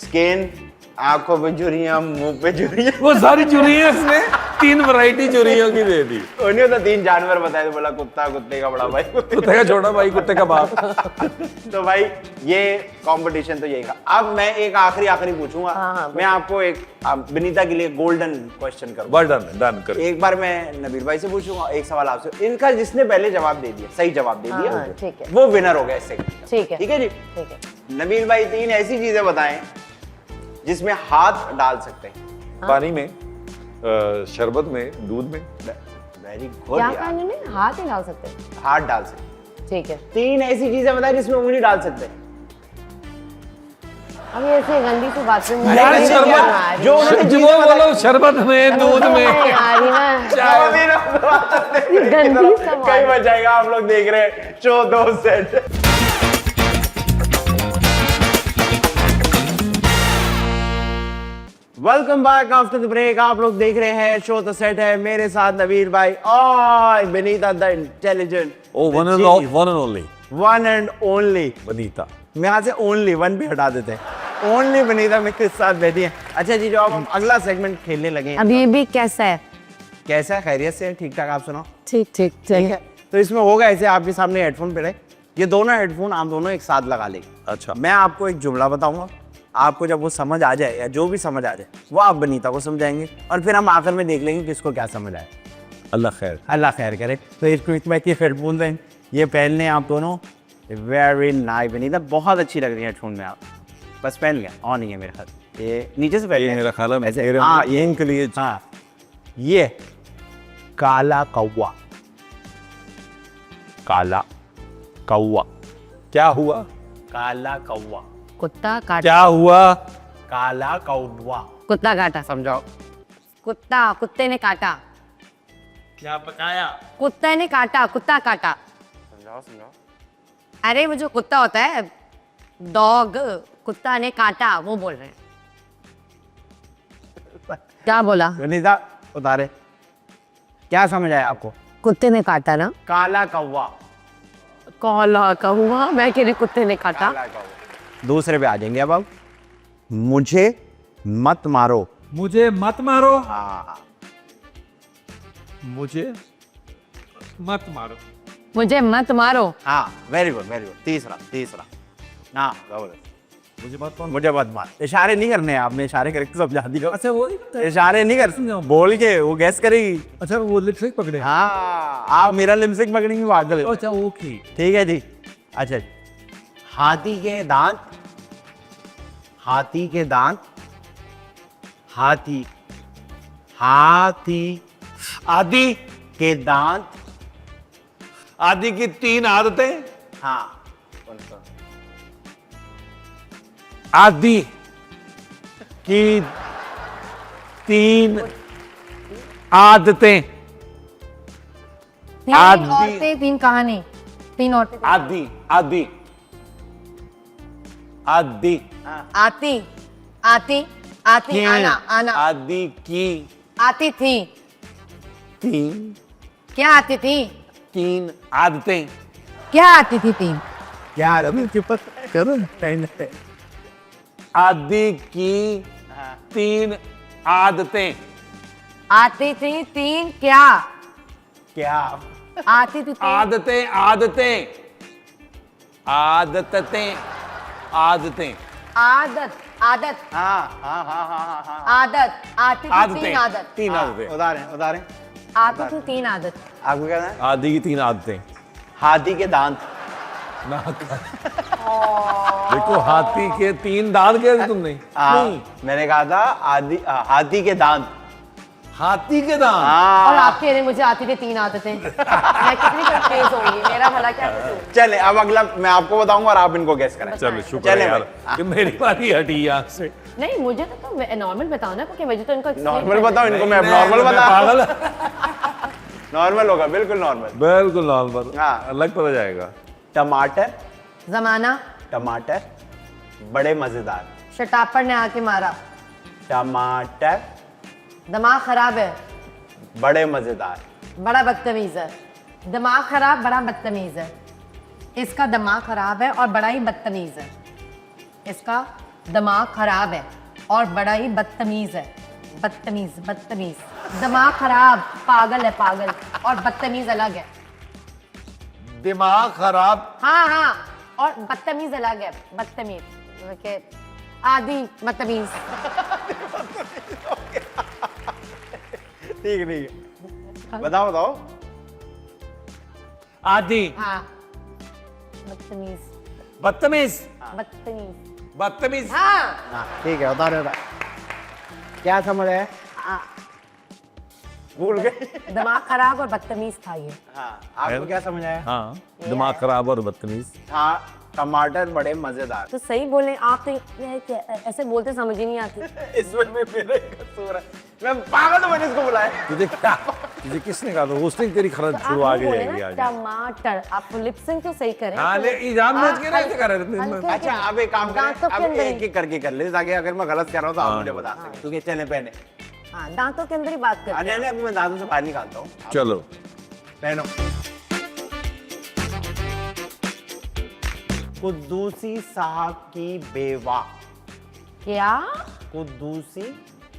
स्किन, आंखों पे झुर्रियां, मुंह पे झुर्रियां। वो सारी चुरियां इसने 3 वैरायटी चुरियों की दे दी। उन्हें तो 3 जानवर बताए, तो बोला कुत्ता, कुत्ते का बड़ा भाई, कुत्ते का छोटा भाई, कुत्ते का बाप। तो भाई ये कंपटीशन तो यही था। अब मैं एक आखिरी पूछूंगा। हाँ, मैं आपको एक विनीता के लिए गोल्डन क्वेश्चन करूंगा। डन कर। एक बार मैं नबील भाई से पूछूंगा, एक सवाल आपसे। इनका जिसने पहले जवाब दे दिया, सही जवाब दे दिया, हाँ, ठीक है। वो विनर हो गया इससे। ठीक है। ठीक है जी। ठीक है। नबील भाई 3 ऐसी चीजें बताएं जिसमें हाथ डाल सकते हैं। पानी में, शरबत में, दूध में। वेरी गुड क्या यार। कहा इन्होंने? हाथ ही डाल सकते हैं। हाथ डाल सकते। ठीक है। 3 ऐसी चीजें बताएं जिसमें उंगली डाल सकते हैं। अब ये ऐसे गंदी सी बात में यार, शरबत जो उन्होंने जो चीजें बताई- बोलो शरबत में, दूध में। गंदी सा कहीं बच जाएगा। आप लोग देख रहे हैं show 2 set. Welcome back after the break. आप लोग देख रहे हैं शो तो सेट है। मेरे साथ नबील भाई और Vinita the intelligent, oh one and only one and only Vanita. मैं यहाँ से ओनली 1 भी हटा देते हैं। ओनली विनीता मेरे साथ बैठी है। अच्छा जी, जो अब हम अगला सेगमेंट खेलने लगे हैं। अब ये भी कैसा है? कैसा है? खैरियत से? ठीक ठाक? आप सुनाओ। ठीक ठीक ठीक है। तो इसमें होगा ऐसे, आपके सामने हेडफोन पड़े, ये दोनों हेडफोन आप दोनों एक साथ लगा लेंगे। अच्छा। मैं आपको एक जुमला बताऊंगा, आपको जब वो समझ आ जाए या जो भी समझ आ जाए वो आप बनीता को समझाएंगे, और फिर हम आखिर में देख लेंगे किसको क्या समझ आए। अल्लाह खैर। अल्लाह खैर करे। तो इसको इसमें के हेडफोन हैं, ये पहन लें आप दोनों। वेरी नाइस बनीता, बहुत अच्छी लग रही है हेडफोन में आप। बस पहन लिया, ऑन ही है मेरे हाथ। ये नीचे से पहन ये लिया। मेरा ख्याल है ऐसे। मेरे हाँ, ये इनके लिए। हाँ, ये काला कौवा। काला कौवा। क्या हुआ? काला कौवा। कुत्ता काटा। क्या हुआ? काला कौवा। कुत्ता काटा। समझाओ। कुत्ते ने काटा। क्या बताया? कुत्ते ने काटा, कुत्ता काटा। समझाओ समझाओ। अरे वो जो कुत्ता होता है, डॉग, कुत्ता ने काटा, वो बोल रहे हैं। क्या बोला? विनीता उतारे। क्या समझ आया आपको? कुत्ते ने काटा ना। काला कौवा। काला कौवा। मैं कह रही कुत्ते ने काटा। काला कौवा। दूसरे पे आ जाएंगे अब। मुझे मत मारो। मुझे मत मारो। हाँ, मुझे मत मारो। मुझे मत मारो। हाँ, वेरी गुड वेरी गुड। तीसरा। हाँ, जबरदस्त। मुझे मत मारो। मुझे मत मार। इशारे नहीं करने हैं आपने, इशारे करके समझा दिया। अच्छा वो इशारे नहीं कर, बोल के वो गैस करेगी। अच्छा वो लिपस्टिक पकड़े। हाँ, आप मेरा लिपस्टिक पकड़ेंगे पागल। अच्छा ओके। ठीक है जी। अच्छा, हाथी के दांत। हाथी के दांत। हाथी आदि के दांत। आदि की 3 आदतें। हाँ, आदि की 3 आदतें। तीन आदि- औरतें, 3 कहानी। 3 औरतें। आदि आदि आदि आती आती आती आना आना। आदि की आती थी। 3 क्या आती थी? 3 आदतें। क्या आती थी 3? क्या चुप करो। आदि की 3 आदतें। आती थी 3 क्या? क्या? आती थी 3 आदतें आदतें आदतें आदतें आदत आदत हाँ हाँ हाँ हाँ हाँ हाँ। आदत। आती थी 3 आदतें आदत। 3 आदतें। उतारें। आती थी 3 आदत। आपको क्या था? आदि की 3 आदतें। हाथी के दांत। देखो हाथी के 3 दांत कहे तुमने। हाँ, मैंने कहा था हाथी के दांत। हाथी के दांत। और हाँ, आप कह रहे मुझे आती थी 3 आदतें। मैं कितनी कंफ्यूज होंगी, मेरा भला क्या कसूर? चले अब अगला मैं आपको बताऊंगा और आप इनको गेस करें। चलो शुक्र है चले यार भाई। कि मेरी बारी हटी यहाँ से। नहीं, मुझे तो नॉर्मल बताओ ना, क्योंकि मुझे तो इनको explain नॉर्मल करना बताओ है। इनको, मैं नॉर्मल मैं बता। पागल। नॉर्मल होगा, बिल्कुल नॉर्मल। बिल्कुल नॉर्मल। हाँ। अलग पता जाएगा। टमाटर। जमाना। टमाटर बड़े मजेदार। शटापड़ ने आके मारा। टमाटर दिमाग खराब है, बड़े मजेदार। बड़ा बदतमीज है। दिमाग खराब, बड़ा बदतमीज है। इसका दिमाग खराब है और बड़ा ही बदतमीज है। इसका दिमाग खराब है और बड़ा ही बदतमीज है। बदतमीज बदतमीज, दिमाग खराब, पागल है पागल, और बदतमीज अलग है। दिमाग खराब। हाँ हाँ, और बदतमीज अलग है। बदतमीज के आदि बदतमीज। ठीक है बताओ बताओ। आदि। हाँ बदतमीज बदतमीज। बदतमीज। बदतमीज। हाँ हाँ ठीक है, बता रहे हो। क्या समझ है? हाँ, भूल गए। दिमाग खराब और बदतमीज था ये। हाँ, आपको क्या समझ आया? हाँ, दिमाग खराब और बदतमीज। हाँ, टमाटर बड़े मजेदार। तो सही बोले आप, तो ऐसे बोलते समझ ही नहीं आती। इसमें भी मेरा ही कसूर है। मैं पागल हूँ, मैंने इसको बुलाया। तुझे किसने कहा था? होस्टिंग तेरी खराब तो शुरू आप आगे बोले जाएगी ना आगे। टमाटर, आप लिपसिंग तो सही करें। हाँ, ले इजाम मत के रहे कर रहे हल्के अच्छा, अब एक काम दांतों करें, के अब अंदर एक एक करके कर ले, ताकि अगर मैं गलत कर रहा हूँ तो आप मुझे बता सकें, क्योंकि चले पहने। हाँ, दांतों के अंदर ही बात करते अरे नहीं, मैं दांतों से बाहर निकालता हूँ। चलो, पहनो। कुद्दूसी साहब की बेवा। क्या? कुद्दूसी।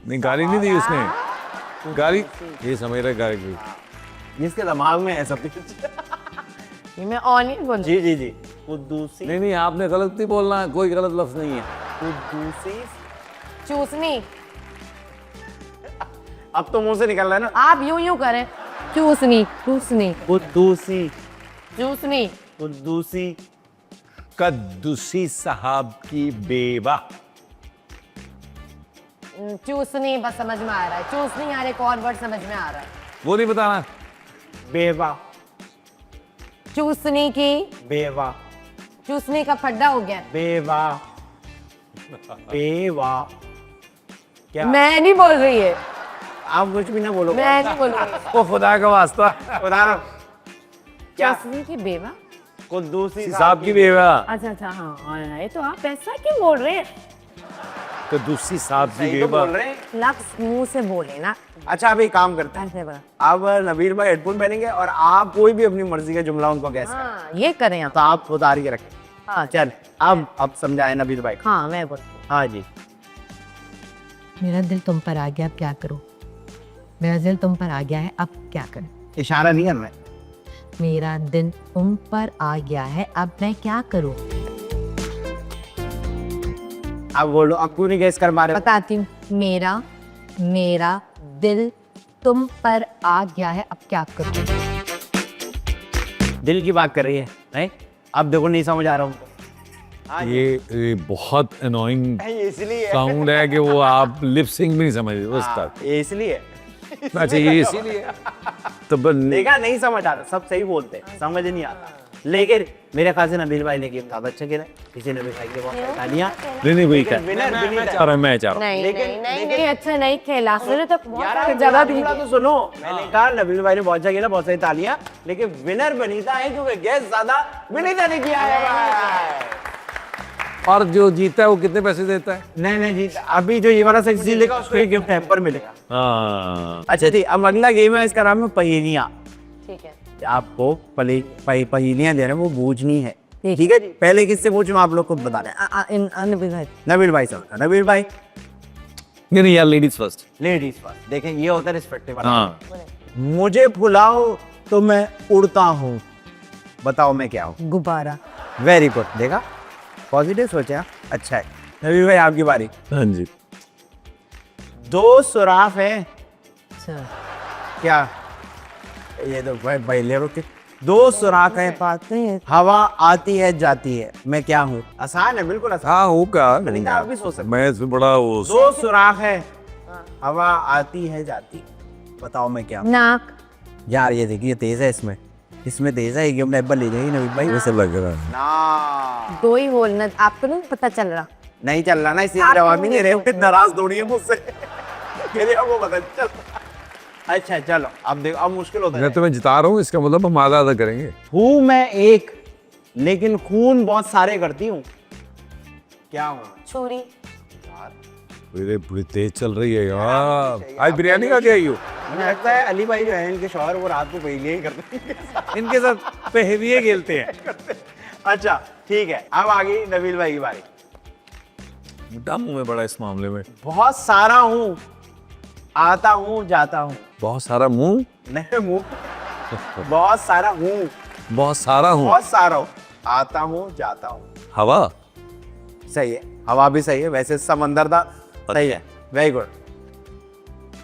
नहीं गाली नहीं दी उसने, गाली ये समझ रहे गाली दी। जिसके दिमाग में है सब कुछ। ये मैं ऑन ही बोल। जी जी जी, कुद्दूसी। नहीं नहीं, आपने गलत नहीं बोलना, कोई गलत लफ्ज नहीं है। कुद्दूसी। चूसनी। अब तो मुंह से निकल रहा है ना। आप यूं करें, चूसनी चूसनी कुद्दूसी। चूसनी। कुद्दूसी। कद्दूसी साहब की बेवा। चूसनी बस समझ में आ रहा है, चूसनी यार एक और वर्ड समझ में आ रहा है। वो नहीं बताना। बेवा। चूसनी की, बेवा। चूसनी का फड्डा हो गया। बेवा। बेवा। क्या? मैं नहीं बोल रही है, आप कुछ भी ना बोलो। मैं नहीं बोल रही। ओ खुदा का वास्ता, बता रहा हूँ। क्या? चूसनी की बेवा। कुद्दूसी साहब की बेवा। अच्छा अच्छा, हाँ ये तो आप ऐसा क्यों बोल रहे हैं? कद्दूसी साहब की सही तो बेवा। बोल रहे हैं। लफ्ज मुंह से बोले ना। अच्छा, अब एक काम करते हैं, ऐसे बोला। अब नबील भाई हेडफोन पहनेंगे और आप कोई भी अपनी मर्जी का जुमला उनको कह सकते हैं। हाँ ये करें आप। तो आप उतार के रखें। हाँ चल, अब समझाए नबील भाई। हाँ मैं बोलती हूँ। हाँ जी। मेरा दिल तुम पर आ गया, अब क्या करूँ? मेरा दिल तुम पर आ गया है, अब क्या करूँ? इशारा नहीं करना है। मेरा दिल तुम पर आ गया है, अब मैं क्या करूँ? अब बोलो, अब क्यों नहीं गैस कर मारे? बताती हूँ। मेरा दिल तुम पर आ गया है, अब क्या करूँ? दिल की बात कर रही है, नहीं? अब देखो, नहीं समझ आ रहा हूँ। ये बहुत अनोइंग ये इसलिए साउंड है कि वो आप लिप सिंग भी नहीं समझ रहे उस तक। ये इसलिए अच्छा, ये इसीलिए तो देखा, नहीं समझ आ रहा, सब सही बोलते हैं, समझ नहीं आता। लेकिन मेरे ख्याल से नबील भाई ने गेम ज्यादा अच्छा खेला, किसी नबील भाई के बहुत तालियां। नहीं वही क्या विनर मैं चाह रहा हूँ। नहीं लेकिन- नहीं नहीं अच्छा नहीं खेला, मैंने तो यार, बहुत आप जगह भी जुमला तो सुनो। मैंने कहा नबील भाई ने बहुत अच्छा खेला, बहुत सारी तालियां, लेकिन विनर विनीता है, क्योंकि गैस ज्यादा विनीता ने किया है भाई। और जो जीता है वो कितने पैसे देता है? नहीं जी, अभी जो ये वाला सेक्शन जीतेगा उसको एक गिफ्ट हैम्पर मिलेगा। हाँ, अच्छा जी, अब अगला गेम है, इसका नाम है पहेलियां। ठीक है। आपको पहेलियां दे रहे हैं, वो बूझनी है। ठीक है जी, पहले किससे पूछूं, आप लोग खुद बता दें। नबील भाई से। नबील भाई। नहीं यार, लेडीज फर्स्ट। Ladies first. देखें, ये होता है रिस्पेक्टेबल। हाँ, मुझे फुलाओ तो मैं उड़ता हूँ, बताओ मैं क्या हूँ? गुब्बारा। वेरी गुड, देखा, पॉजिटिव सोचा। अच्छा है, नबील भाई आपकी बारी। हाँ जी। दो सुराख है। अच्छा। क्या? ये तो भाई पहले रुके। दो सुराख है, हवा आती है जाती है, मैं क्या हूँ? आसान है, बिल्कुल आसान। हाँ होगा, नहीं, आप भी सोच सकते। मैं इसमें बड़ा वो दो सुराख है, हवा आती है जाती, बताओ मैं क्या हूँ? नाक। यार ये देखिए, तेज है, इसमें तेज है, ये नब्बे ले जाएगी नबील भाई। वैसे लग रहा है। ना, दो ही बोलना, आपको नहीं पता चल रहा। नहीं चल रहा ना, इसलिए जवाब ही नहीं रहे हो। नाराज दौड़ी है मुझसे। कह रहे हो वो पता चल। अच्छा चलो, अब देखो, अब मुश्किल होता है। मैं तुम्हें जिता रहा हूँ, इसका मतलब हम आधा आधा करेंगे। हूँ मैं एक, लेकिन खून बहुत सारे करती हूँ, क्या हूँ? छुरी। मेरे पूरी तेज चल रही है यार। आज बिरयानी खा के आई हो? मुझे लगता है अली भाई जो है, इनके शौहर, वो रात को पहेलियां ही करते हैं। इनके साथ पहेलियां खेलते हैं। अच्छा ठीक है, अब आ गई नबील भाई की बारी। डम में बड़ा इस मामले में। बहुत सारा हूँ, आता हूँ जाता हूँ। बहुत सारा मुंह, नहीं मुंह, बहुत सारा हूँ, बहुत सारा हूँ। बहुत सारा हूँ, आता हूँ जाता हूँ। हवा, सही है, हवा भी सही है, वैसे समंदर था, सही है, वेरी गुड।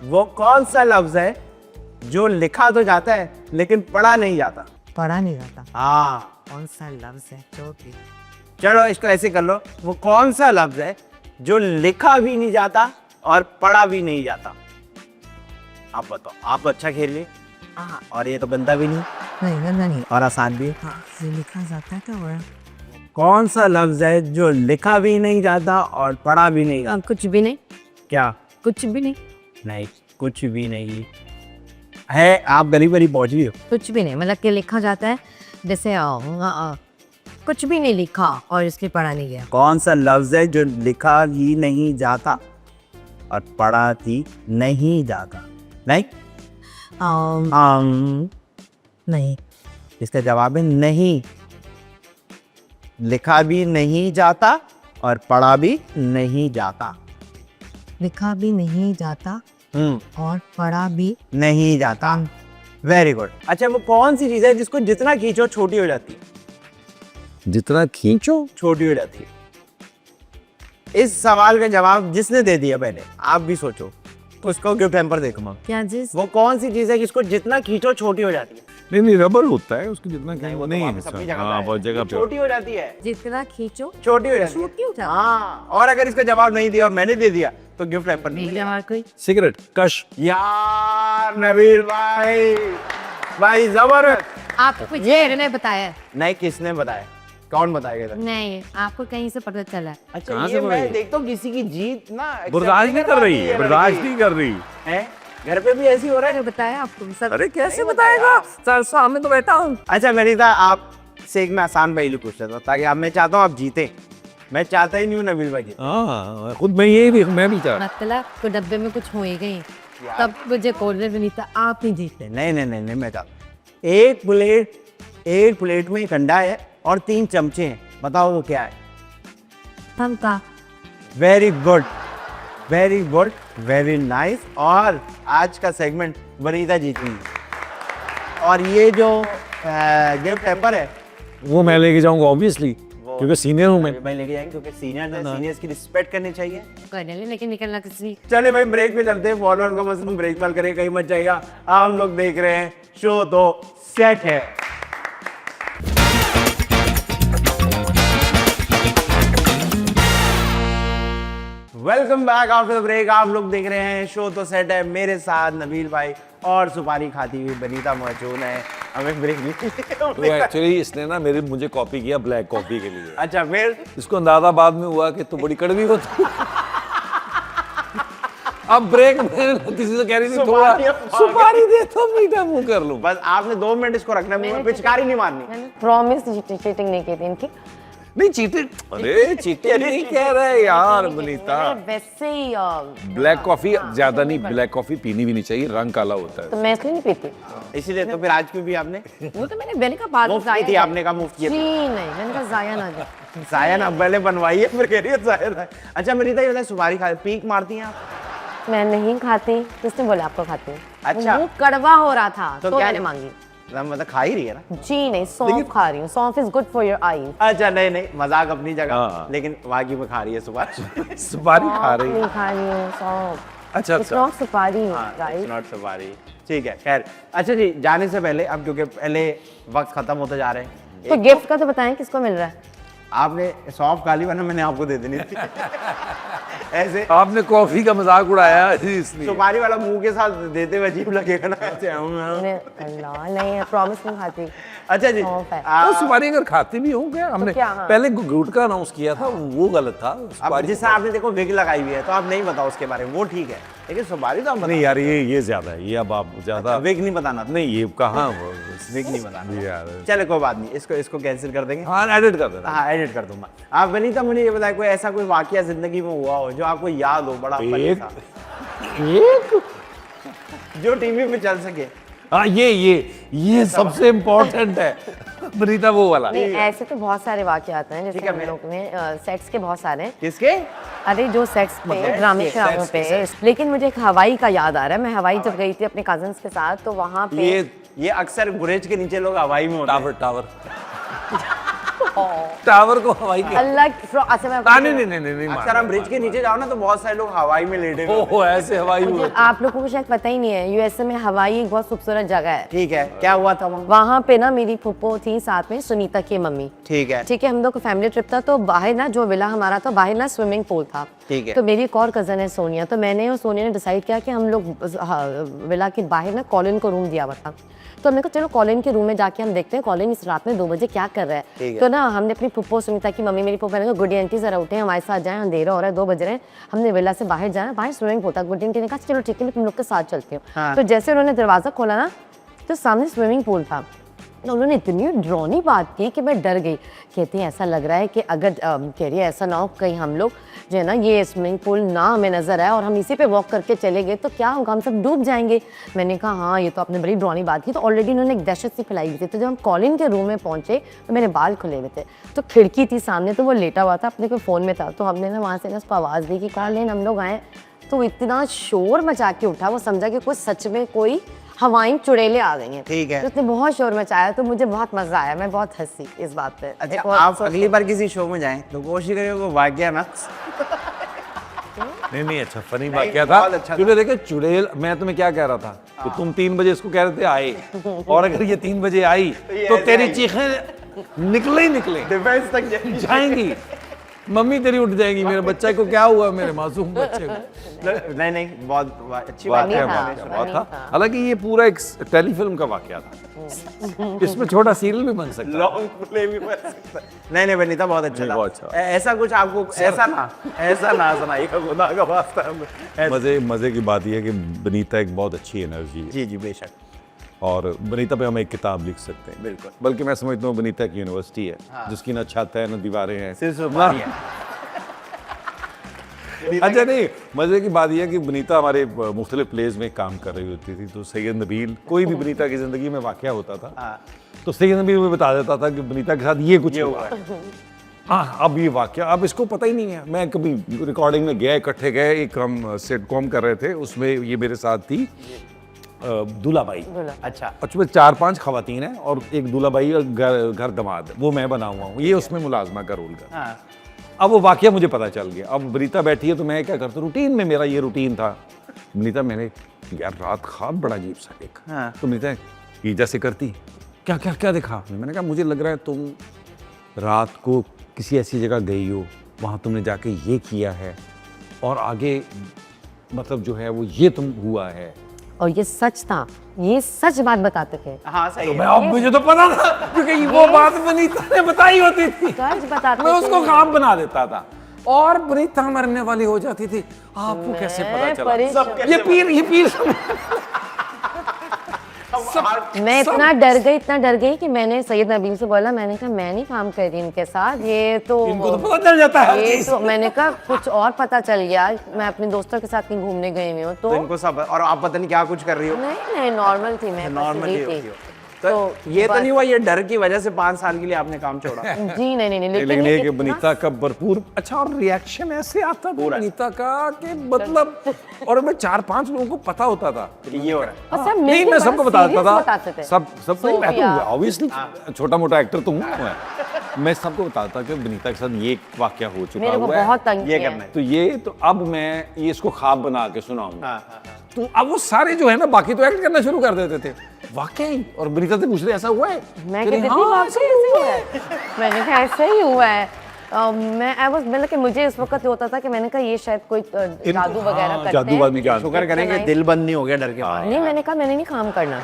वो कौन सा लफ्ज है जो लिखा तो जाता है लेकिन पढ़ा नहीं जाता? पढ़ा नहीं जाता। हाँ, कौन सा लफ्ज है जो कि चलो इसको ऐसे कर लो, वो कौन सा लफ्ज है जो लिखा भी नहीं जाता और पढ़ा भी नहीं जाता? आप बताओ, आप तो अच्छा खेल लिए हाँ और ये तो बनता भी नहीं नहीं गंदा नहीं। और आसान भी। हाँ ये लिखा जाता है क्या हुआ? कौन सा लफ्ज है जो लिखा भी नहीं जाता और पढ़ा भी नहीं जाता? कुछ भी नहीं, क्या? कुछ भी नहीं, नहीं, कुछ भी नहीं है। आप गरीब गरीब पहुंच गई हो। कुछ भी नहीं, मतलब कि लिखा जाता है जैसे कुछ भी नहीं लिखा और इसलिए पढ़ा नहीं गया। कौन सा लफ्ज है जो लिखा ही नहीं जाता और पढ़ा ही नहीं जाता? नहीं, नहीं। इसका जवाब है नहीं। लिखा भी नहीं जाता और पढ़ा भी नहीं जाता। लिखा भी नहीं जाता और पढ़ा भी नहीं जाता। Very good. अच्छा, वो कौन सी चीज है जिसको जितना खींचो छोटी हो जाती है? जितना खींचो छोटी हो जाती है। इस सवाल का जवाब जिसने दे दिया पहले, आप भी सोचो, तो उसको गिफ्ट हैम्पर देखो। क्या जिस वो कौन सी चीज है जिसको जितना खींचो छोटी हो जाती है? नहीं नहीं, रबर होता है उसकी, जितना नहीं, वो तो नहीं वहाँ पे सबकी जगह हाँ, पे है। बहुत जगह पे छोटी हो जाती है, जितना खींचो छोटी हो जाती है। छोटी हो जाती है। हाँ, और अगर इसका जवाब नहीं दिया और मैंने दे दिया तो गिफ्ट हैम्पर नहीं नहीं मिलेगा। हमारा कोई सिगरेट, कश। यार नबील भाई, भाई जबरदस्त। आपको कुछ ये नहीं बताया? नहीं, किसने बताया? कौन बताएगा इधर? नहीं, आपको कहीं से पता चला? अच्छा, कहाँ ये से मैं बताइए? देखता हूँ किसी की जीत ना बर्दाश्त नहीं कर रही है, बर्दाश्त नहीं कर रही है। घर पे भी ऐसी हो रहा है। बताया आपको सर? अरे कैसे बताएगा? सर सामने तो बैठा हूँ। अच्छा वनीता, आप से एक मैं आसान पहलू पूछ लेता हूँ ताकि आप, मैं चाहता हूँ आप जीते। मैं चाहता ही नहीं हूँ नबील भाई जीते। हाँ, खुद मैं ये भी, मैं भी चाह मतलब तो डब्बे में कुछ हो ही गई, तब मुझे कोल्ड नहीं था, आप नहीं जीते। नहीं नहीं नहीं नहीं, मैं चाहता हूँ। एक प्लेट में एक अंडा है और 3 चमचे हैं, बताओ वो क्या है? हम का very good, very good, very nice. और आज का सेगमेंट वनीता जीती। और ये जो गिफ्ट हैम्पर है वो मैं लेके जाऊंगा ऑब्वियसली, क्योंकि सीनियर हूँ मैं। मैं लेके जाएंगे क्योंकि सीनियर्स की रिस्पेक्ट करनी चाहिए। करने ले, लेकिन निकलना किसी। चले भाई, ब्रेक पे चलते हैं। फॉलोअर को बस ब्रेक पाल करें, कहीं मत जाइएगा। आप लोग देख रहे हैं शो तो सेट है। Welcome back after the break. आप लोग देख रहे हैं शो तो सेट है। मेरे साथ नबील भाई और सुपारी खाती हुई वनीता मौजूद है। हमें ब्रेक नहीं। एक्चुअली इसने ना मुझे कॉपी किया ब्लैक कॉफी के लिए। अच्छा, फिर इसको अंदाजा बाद में हुआ कि तू बड़ी कड़वी होती है। अब ब्रेक में किसी से कह रही थी थोड़ा सुपारी दे तो मीठा मुंह कर लूं। बस आपने 2 मिनट इसको रखना है, मुंह में पिचकारी नहीं मारनी। प्रॉमिस चीटिंग नहीं की थी इनकी। नहीं चीटिंग, अरे चीटिंग नहीं कह रहे यार वनीता। वैसे ही ब्लैक कॉफी ज्यादा नहीं, ब्लैक कॉफी पीनी भी नहीं चाहिए, रंग काला होता है। तो मैं इसलिए नहीं पीती। इसीलिए तो फिर आज क्यों भी आपने वो तो मैंने का बाद मुफ्त की थी, आपने कहा मुफ्त की जी नहीं, मैंने कहा जाया ना जाए। जाया ना, पहले बनवाइए फिर कह रही है जाया ना। अच्छा वनीता, ये बताइए, सुपारी खा पीक मारती हैं आप? मैं नहीं खाती, किसने बोला आपको खाती हूँ? अच्छा। मुंह कड़वा हो रहा था तो तो क्या मैंने मांगी। मतलब खा ही रही है ना? जी नहीं, सौंफ खा रही हूँ। सौंफ is good for your eyes. अच्छा नहीं नहीं, मजाक अपनी हाँ। जगह, लेकिन वाकई में खा रही है सुपारी। सुपारी खा रही है। नहीं खा रही हूँ सौंफ। अच्छा इट्स नॉट सुपारी, हाँ, राइट? नॉट सुपारी। ठीक है, खैर। अच्छा जी, जाने से पहले, अब क्योंकि पहले वक्त खत्म होते जा रहे हैं, तो गिफ्ट का तो बताएं किसको मिल रहा है? आपने सौंफ खा ली, वरना मैंने आपको दे देनी थी। ऐसे आपने कॉफी का मजाक उड़ाया इसलिए। सुपारी वाला मुंह के साथ देते हुए अजीब लगेगा ना ऐसे। अल्लाह नहीं, प्रॉमिस नहीं खाती। अच्छा जी, सौंफ है। तो सुपारी अगर खाते भी होंगे, हमने क्या, हाँ। पहले गुटखा अनाउंस किया था, वो गलत था। अब सुपारी जिस आपने देखो विग लगाई हुई है तो आप नहीं बताओ उसके बारे में, वो ठीक है, लेकिन सुपारी तो आप नहीं यार, ये ज्यादा है, ये अब आप ज्यादा विग नहीं बताना था। नहीं, ये कहाँ विग नहीं बताना यार। चलो कोई बात नहीं, इसको कैंसिल कर देंगे। हाँ, एडिट कर देना। हाँ, एडिट कर दूंगा। आप वनीता, मुझे ये बताए, कोई ऐसा कोई वाकया जिंदगी में हुआ हो जो आपको याद हो, बड़ा फनी एक था, एक जो टीवी पे चल सके? हाँ, ये सबसे इम्पोर्टेंट है। बनीता वो वाला। नहीं ऐसे तो बहुत सारे वाक्य आते हैं जैसे हम लोग में सेट्स के बहुत सारे हैं। किसके? अरे जो सेट्स पे ड्रामे पे, लेकिन मुझे एक हवाई का याद आ रहा है। मैं हवाई जब गई थी अपने कजन्स के साथ तो वहाँ पे ये अक्सर गुरेज के नीचे लोग हवाई में होते हैं। टावर टावर को हवाई के अल्लाह अच्छा मैं नहीं अक्सर हम ब्रिज के नीचे जाओ ना तो बहुत सारे लोग हवाई में लेटे हुए ओहो ऐसे हवाई हुए। आप लोगों को शायद पता ही नहीं है, यूएसए में हवाई एक बहुत खूबसूरत जगह है। ठीक है, क्या हुआ था वहाँ? वहाँ पे ना मेरी फुप्पो थी साथ में, सुनीता की मम्मी। ठीक है, ठीक है, हम लोग का फैमिली ट्रिप था तो बाहर ना जो विला हमारा था बाहर ना स्विमिंग पूल था। ठीक है। तो मेरी एक और कजन है सोनिया, तो मैंने और सोनिया ने डिसाइड किया कि हम लोग विला के बाहर ना कॉलिन को रूम दिया हुआ था। तो हमने कहा चलो कॉलिन के रूम में जाके हम देखते हैं कॉलिन इस रात में 2 बजे क्या कर रहा है। तो ना हमने अपनी फुप्पो सुनीता की मम्मी मेरी फुप्पो ने कहा गुड्डी आंटी जरा उठे हमारे साथ जाएं, अंधेरा हो रहा है 2 बज रहे हैं, हमने विला से बाहर जाना, बाहर स्विमिंग पूल था। गुड्डी आंटी ने कहा चलो ठीक है मैं तुम लोग के साथ चलती हूँ। हाँ। तो जैसे उन्होंने दरवाजा खोला ना तो सामने स्विमिंग पूल था। तो उन्होंने इतनी ड्रॉनी बात की कि मैं डर गई। कहती है ऐसा लग रहा है कि अगर कह रही है ऐसा ना हो कहीं हम लोग जो है ना ये स्विमिंग पूल ना हमें नजर आए और हम इसी पे वॉक करके चले गए तो क्या होगा, हम सब डूब जाएंगे। मैंने कहा हाँ ये तो आपने बड़ी ड्रॉनी बात की। तो ऑलरेडी उन्होंने एक दहशत सी फैलाई हुई थी। तो जब हम कॉलिन के रूम में पहुंचे तो मेरे बाल खुले हुए थे, तो खिड़की थी सामने, तो वो लेटा हुआ था अपने कोई फ़ोन में था। तो हमने ना वहाँ से ना उसको आवाज़ दी कि कॉलिन हम लोग आए। तो इतना शोर मचा के उठा, वो समझा कि कोई सच में कोई हवाई चुड़ैलें आ गई हैं। ठीक है। तो उसने बहुत शोर मचाया तो मुझे बहुत मजा आया, मैं बहुत हंसी इस बात पे। अच्छा, एक और आप अगली बार किसी शो में जाएं तो कोशिश करिए वो वाक्य ना नहीं अच्छा फनी बात क्या था बहुत अच्छा था। क्योंकि देखिए चुड़ैल, मैं तुम्हें क्या कह रहा था कि तुम 3 बजे इसको कह रहे थे आए, और अगर ये 3 बजे आई तो ऐसे तेरी आएगी। चीखें निकले ही निकले डिफेंस तक जाएंगी, मम्मी तेरी उठ जाएगी, मेरे बच्चे को क्या हुआ, मेरे मासूम बच्चे को। नहीं बहुत अच्छी बात funny है। था। बहुत था। था। हालांकि ये पूरा एक टेलीफिल्म का वाकया था, इसमें छोटा सीरियल भी बन सकता है। लॉन्ग प्ले भी बन सकता है। नहीं बनीता बहुत अच्छा नहीं, था। बहुत अच्छा। ऐसा कुछ आपको ऐसा ना सुनाइएगा खुदा का वास्ता। मज़े की बात यह है कि बनीता एक बहुत अच्छी एनर्जी है जी जी बेशक, और बनीता पे हम एक किताब लिख सकते हैं। बिल्कुल। बल्कि मैं समझता हूँ बनीता एक यूनिवर्सिटी है जिसकी ना छत है ना दीवारें हैं। सिर्फ सुपारी है। अच्छा नहीं, मज़े की बात यह है कि बनीता हमारे मुख्तलिफ प्लेस में काम कर रही होती थी। तो सैयद नबील, कोई भी बनीता की ज़िंदगी में वाक़या होता था तो सैयद नबील में बता देता था कि बनीता के साथ ये कुछ हुआ है। हाँ, अब ये वाकया अब इसको पता ही नहीं है। मैं कभी रिकॉर्डिंग में गया, इकट्ठे गए, एक हम सिटकॉम कर रहे थे, उसमें ये मेरे साथ थी दूल्हाबाई। अच्छा, उसमें 4-5 खवातीन हैं और एक दूल्हाबाई और घर दमाद, वो मैं बना हुआ हूँ, ये उसमें मुलाजमा का रोल कर। हाँ। अब वो वाकया मुझे पता चल गया। अब बनीता बैठी है तो मैं क्या करता, रूटीन में मेरा ये रूटीन था। बनीता, मैंने यार रात ख्वाब बड़ा अजीब सा देखा। हाँ। तो बनीता ये जैसे करती, क्या क्या क्या देखा? मैंने कहा मुझे लग रहा है तुम रात को किसी ऐसी जगह गई हो, वहाँ तुमने जाके ये किया है और आगे मतलब जो है वो ये तुम हुआ है। और ये सच था, ये सच बात बताते थे। हाँ सही है। मैं अब मुझे तो पता था क्योंकि वो बात बनीता ने बताई होती थी, सच बताते मैं थे। उसको काम बना देता था और बनीता मरने वाली हो जाती थी। आपको कैसे पता चला? परेशान। ये पीर मैं इतना डर गई कि मैंने सैयद नबील से बोला, मैंने कहा मैं नहीं काम कर रही इनके साथ, ये तो इनको तो पता चल जाता है हर ये चीज़। तो मैंने कहा कुछ और पता चल गया। मैं अपने दोस्तों के साथ कहीं घूमने गई हुई हूँ तो इनको सब, और आप पता नहीं क्या कुछ कर रही हो। नहीं नॉर्मल थी, मैं नॉर्मल बस ही यही होती थी। हो। तो ये तो बस- नहीं हुआ ये डर की वजह से 5 साल के लिए आपने काम छोड़ा? जी नहीं लेकिन ये कि इतना- बनीता का भरपूर अच्छा, और रिएक्शन ऐसे आता था बनीता का कि मतलब, और मैं 4-5 लोगों को पता होता था। कि ये हो रहा है। अच्छा, नहीं, मेरे मैं बड़ा सबको बताता serious बताते था। थे। सब नहीं, मैं सोफिया। तो ऑब्वियसली छोटा मोटा एक्टर तो हूँ मैं सबको बताता कि बनीता के साथ ये वाकया हो चुका मेरे को हुआ है, बहुत तंग ये किया। करना है। तो ये तो अब मैं ये इसको ख्वाब बना के सुनाऊंगा। हाँ। तो अब वो सारे जो है ना बाकी तो एक्ट करना शुरू कर देते थे वाकई, और बनीता से पूछ रहे ऐसा हुआ है? मैं कह रही, कहती थी हाँ, वाकई ऐसे हुआ है। मैंने कहा ऐसा ही हुआ है। मैं आई वाज मतलब कि मुझे इस वक्त होता था कि मैंने कहा ये शायद कोई जादू वगैरह करते जादू हैं। आदमी जानते शुक्र करेंगे दिल बंद नहीं हो गया डर के मारे। नहीं मैंने कहा मैंने नहीं काम करना।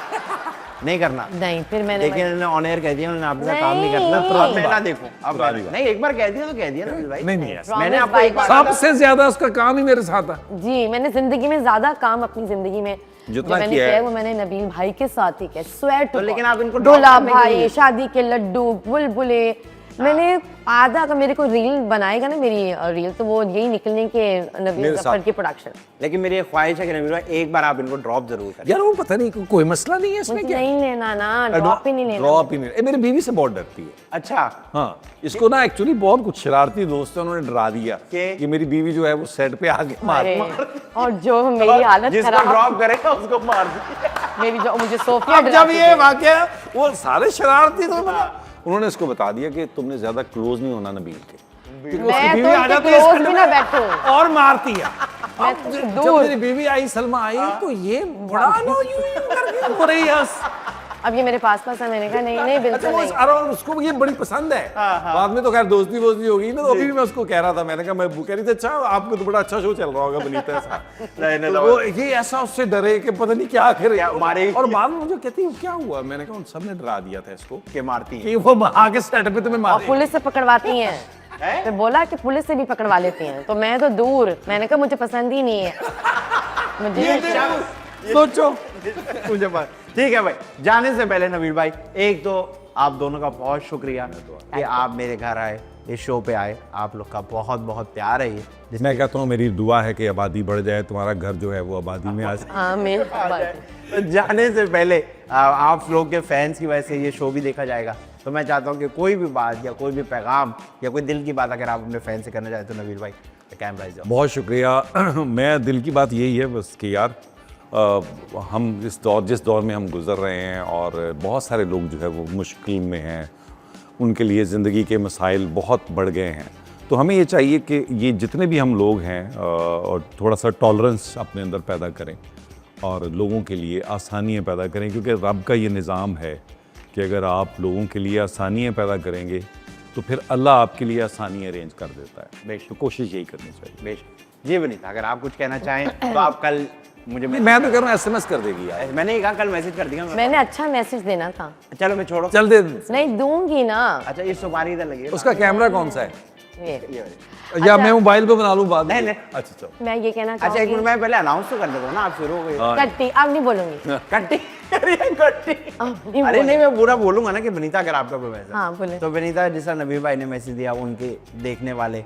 नहीं करना। नहीं फिर मैंने लेकिन इन्होंने ऑन एयर कह दिया, उन्होंने आपका काम नहीं नहीं। करना। अब मैं ना देखूं, अब नहीं एक बार कह दिया तो कह दिया ना भाई। नहीं ऐसा। मैंने Promise आपको by एक बार God। सबसे ज्यादा उसका काम ही मेरे साथ था। जी मैंने जिंदगी में ज्यादा काम अपनी जिंदगी में जो जितना मैंने किया किया है। है वो मैंने नबील भाई के साथ ही किया। स्वेट तो लेकिन आप इनको डोला drop करने के भाई, लिए- शादी के लड्डू, बुलबुले, मैंने आधा का मेरे को रील बनाएगा ना मेरी रील तो वो यही निकलने के नवीन मेरे जफर साथ। की प्रोडक्शन। लेकिन मेरी एक ख्वाहिश है कि नबील भाई एक बार आप इनको ड्रॉप जरूर करें। यार वो पता नहीं कोई मसला नहीं है इसमें मुझे क्या नहीं लेना ना, ड्रॉप ही नहीं लेना। ड्रॉप ही नहीं मेरी बीवी से बहुत डरती है। अच्छा, हाँ इसको ना एक्चुअली बहुत कुछ शरारती दोस्त है उन्होंने डरा दिया कि? कि मेरी बीवी जो है वो सेट पे आके अरे, मार और जो मेरी हालत जिसको खराब, ड्रॉप करेगा उसको मार दे। मेरी जो मुझे सोफिया अब जब डराती ये थी। वाकया वो सारे शरारती तो उन्होंने इसको बता दिया कि तुमने ज्यादा क्लोज नहीं होना नबील के क्योंकि उसकी मैं बीवी तो आ उनके जाती है इस close खड्डे भी ना में बैठूं। और मारती है। मैं अब तो जब दूर। मेरी बीवी आई सलमा आई तो ये बड़ा ना यूं करके हो रही है। अब ये मेरे पास है, मैंने कहा नहीं नहीं अच्छा बिल्कुल वो नहीं। अरे उसको ये बड़ी पसंद है। बाद में तो खैर दोस्ती वोस्ती हो गई ना तो अभी भी मैं उसको कह रहा था मैंने कहा मैं कह रही थी अच्छा आपको तो बड़ा अच्छा शो चल रहा होगा बनीता ऐसा तो वो ये ऐसा उससे डरे कि पता नहीं क्या आखिर मारे और बाद में मुझे कहती है क्या हुआ मैंने कहा उन सब ने डरा दिया था इसको के मारती है। कि वो आगे सेट पे तुम्हें और मारे पुलिस से पकड़वाती हैं। तो बोला कि पुलिस से भी पकड़वा लेती हैं तो मैं तो दूर, मैंने कहा मुझे पसंद ही नहीं है मुझे। सोचो मुझे ठीक है भाई, जाने से पहले नबील भाई एक तो आप दोनों का बहुत शुक्रिया कि आप मेरे घर आए, इस शो पे आए। आप लोग का बहुत बहुत प्यार है ये। मैं कहता हूँ मेरी दुआ है कि आबादी बढ़ जाए, तुम्हारा घर जो है वो आबादी में आ जाए। हाँ मेरे तो जाने से पहले आप लोग के फैंस की वजह से ये शो भी देखा जाएगा, तो मैं चाहता हूँ कि कोई भी बात या कोई भी पैगाम या कोई दिल की बात अगर आप अपने फैन से करना चाहते तो नबील भाई कैमरा इज बहुत शुक्रिया। मैं दिल की बात यही है बस कि यार हम जिस दौर में हम गुज़र रहे हैं और बहुत सारे लोग जो है वो मुश्किल में हैं, उनके लिए ज़िंदगी के मसाइल बहुत बढ़ गए हैं। तो हमें ये चाहिए कि ये जितने भी हम लोग हैं और थोड़ा सा टॉलरेंस अपने अंदर पैदा करें और लोगों के लिए आसानियाँ पैदा करें, क्योंकि रब का ये निज़ाम है कि अगर आप लोगों के लिए आसानियाँ पैदा करेंगे तो फिर अल्लाह आपके लिए आसानियाँ अरेंज कर देता है। बेशक तो कोशिश यही करनी चाहिए। बेशक जी बनीता, अगर आप कुछ कहना चाहें तो आप कल मुझे मैं तो कह रहा हूँ एसएमएस कर देगी यार। मैंने कहा कल मैसेज कर दिया मैंने अच्छा मैसेज देना था। चलो मैं छोड़ो। चल दे नहीं दूंगी ना अच्छा ये सुपारी इधर लगी है। उसका कैमरा कौन सा है ये। ये वाली। या मैं मोबाइल पे बना लूं बाद में? नहीं, नहीं। अच्छा चलो मैं ये कहना अच्छा एक चाहूंगी मिनट मैं पहले अनाउंस तो कर देता हूँ ना, आप शुरू हो गए। कट्टी अब नहीं बोलूंगी। कट्टी अरे कट्टी नहीं अरे बोल- नहीं मैं पूरा बोलूंगा ना कि बनीता अगर आपका कोई मैसेज हाँ, बोले। तो बनीता जिस नबी भाई ने मैसेज दिया उनके देखने वाले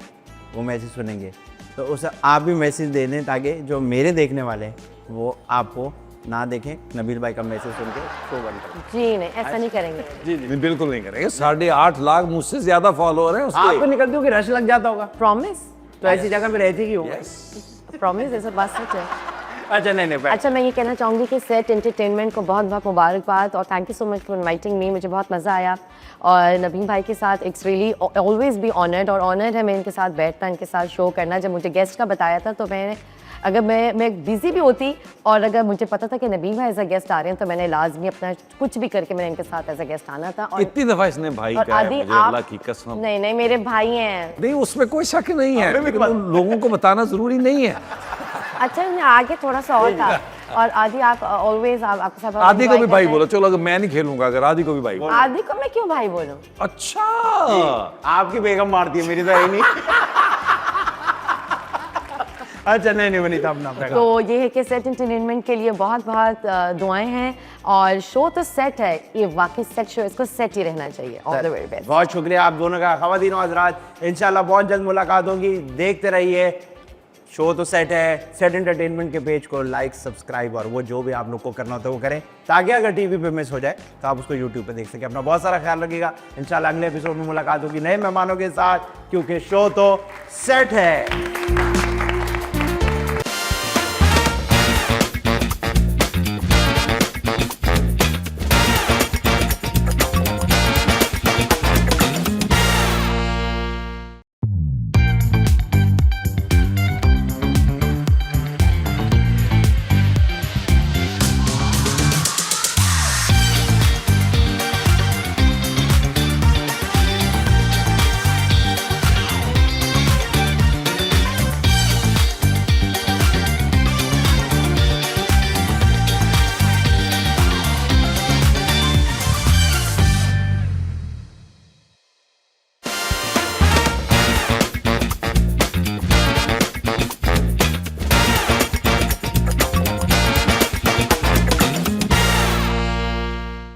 वो मैसेज सुनेंगे, तो उसे आप भी मैसेज दे दें ताकि जो मेरे देखने वाले हैं वो आपको ना देखें, नबील भाई का मैसेज सुन के शो बंद करें। जी नहीं ऐसा नहीं करेंगे। नहीं बिल्कुल नहीं करेंगे। 8.5 लाख मुझसे ज्यादा फॉलोअर हैं आपको उसके। निकलती हो कि रश लग जाता होगा, प्रॉमिस तो ऐसी जगह पे रहती क्यों? प्रॉमिस ऐसा बात सच है। अच्छा नहीं अच्छा मैं ये कहना चाहूँगी कि सेट एंटरटेनमेंट को बहुत बहुत मुबारकबाद और thank you so much for inviting me. मुझे बहुत मज़ा आया और नबील भाई के साथ it's really always be honoured और ऑनर्ड है मैं इनके साथ बैठना, इनके साथ शो करना। जब मुझे गेस्ट का बताया था तो मैं बिजी भी होती और अगर मुझे पता था कि नबील भाई एज अ गेस्ट आ रहे हैं तो मैंने लाजमी अपना कुछ भी करके मैंने इनके साथ एज अ गेस्ट आना था। और इतनी दफा इसने भाई और कहा है आदि मुझे, आप अल्लाह की कसम। नहीं नहीं मेरे भाई हैं। नहीं उसमें कोई शक नहीं है, लेकिन उन लोगों को बताना जरूरी नहीं है। अच्छा मैं आगे थोड़ा सा और था और आदि आप ऑलवेज आपके साथ आदि को भी भाई बोलो, चलो अगर मैं नहीं खेलूंगा, अगर आदि को भी भाई बोलो। आदि को मैं क्यों भाई बोलूं? अच्छा आपकी बेगम मारती है मेरी तो है नहीं। अच्छा नहीं बनीता अपना तो ये है कि सेट एंटरटेनमेंट के लिए बहुत बहुत दुआएं हैं और शो तो सेट है, ये वाकई सेट शो, इसको सेट ही रहना चाहिए। All the very best. बहुत शुक्रिया आप दोनों का। ख़वातीन और हज़रात इंशाल्लाह बहुत जल्द मुलाकात होगी, देखते रहिए। शो तो सेट है, सेट एंटरटेनमेंट के पेज को लाइक सब्सक्राइब और वो जो भी आप लोग को करना होता है वो करें, ताकि अगर टीवी पे मिस हो जाए तो आप उसको यूट्यूब पे देख सकें। अपना बहुत सारा ख्याल रखिएगा। इंशाल्लाह अगले एपिसोड में मुलाकात होगी नए मेहमानों के साथ, क्योंकि शो तो सेट है।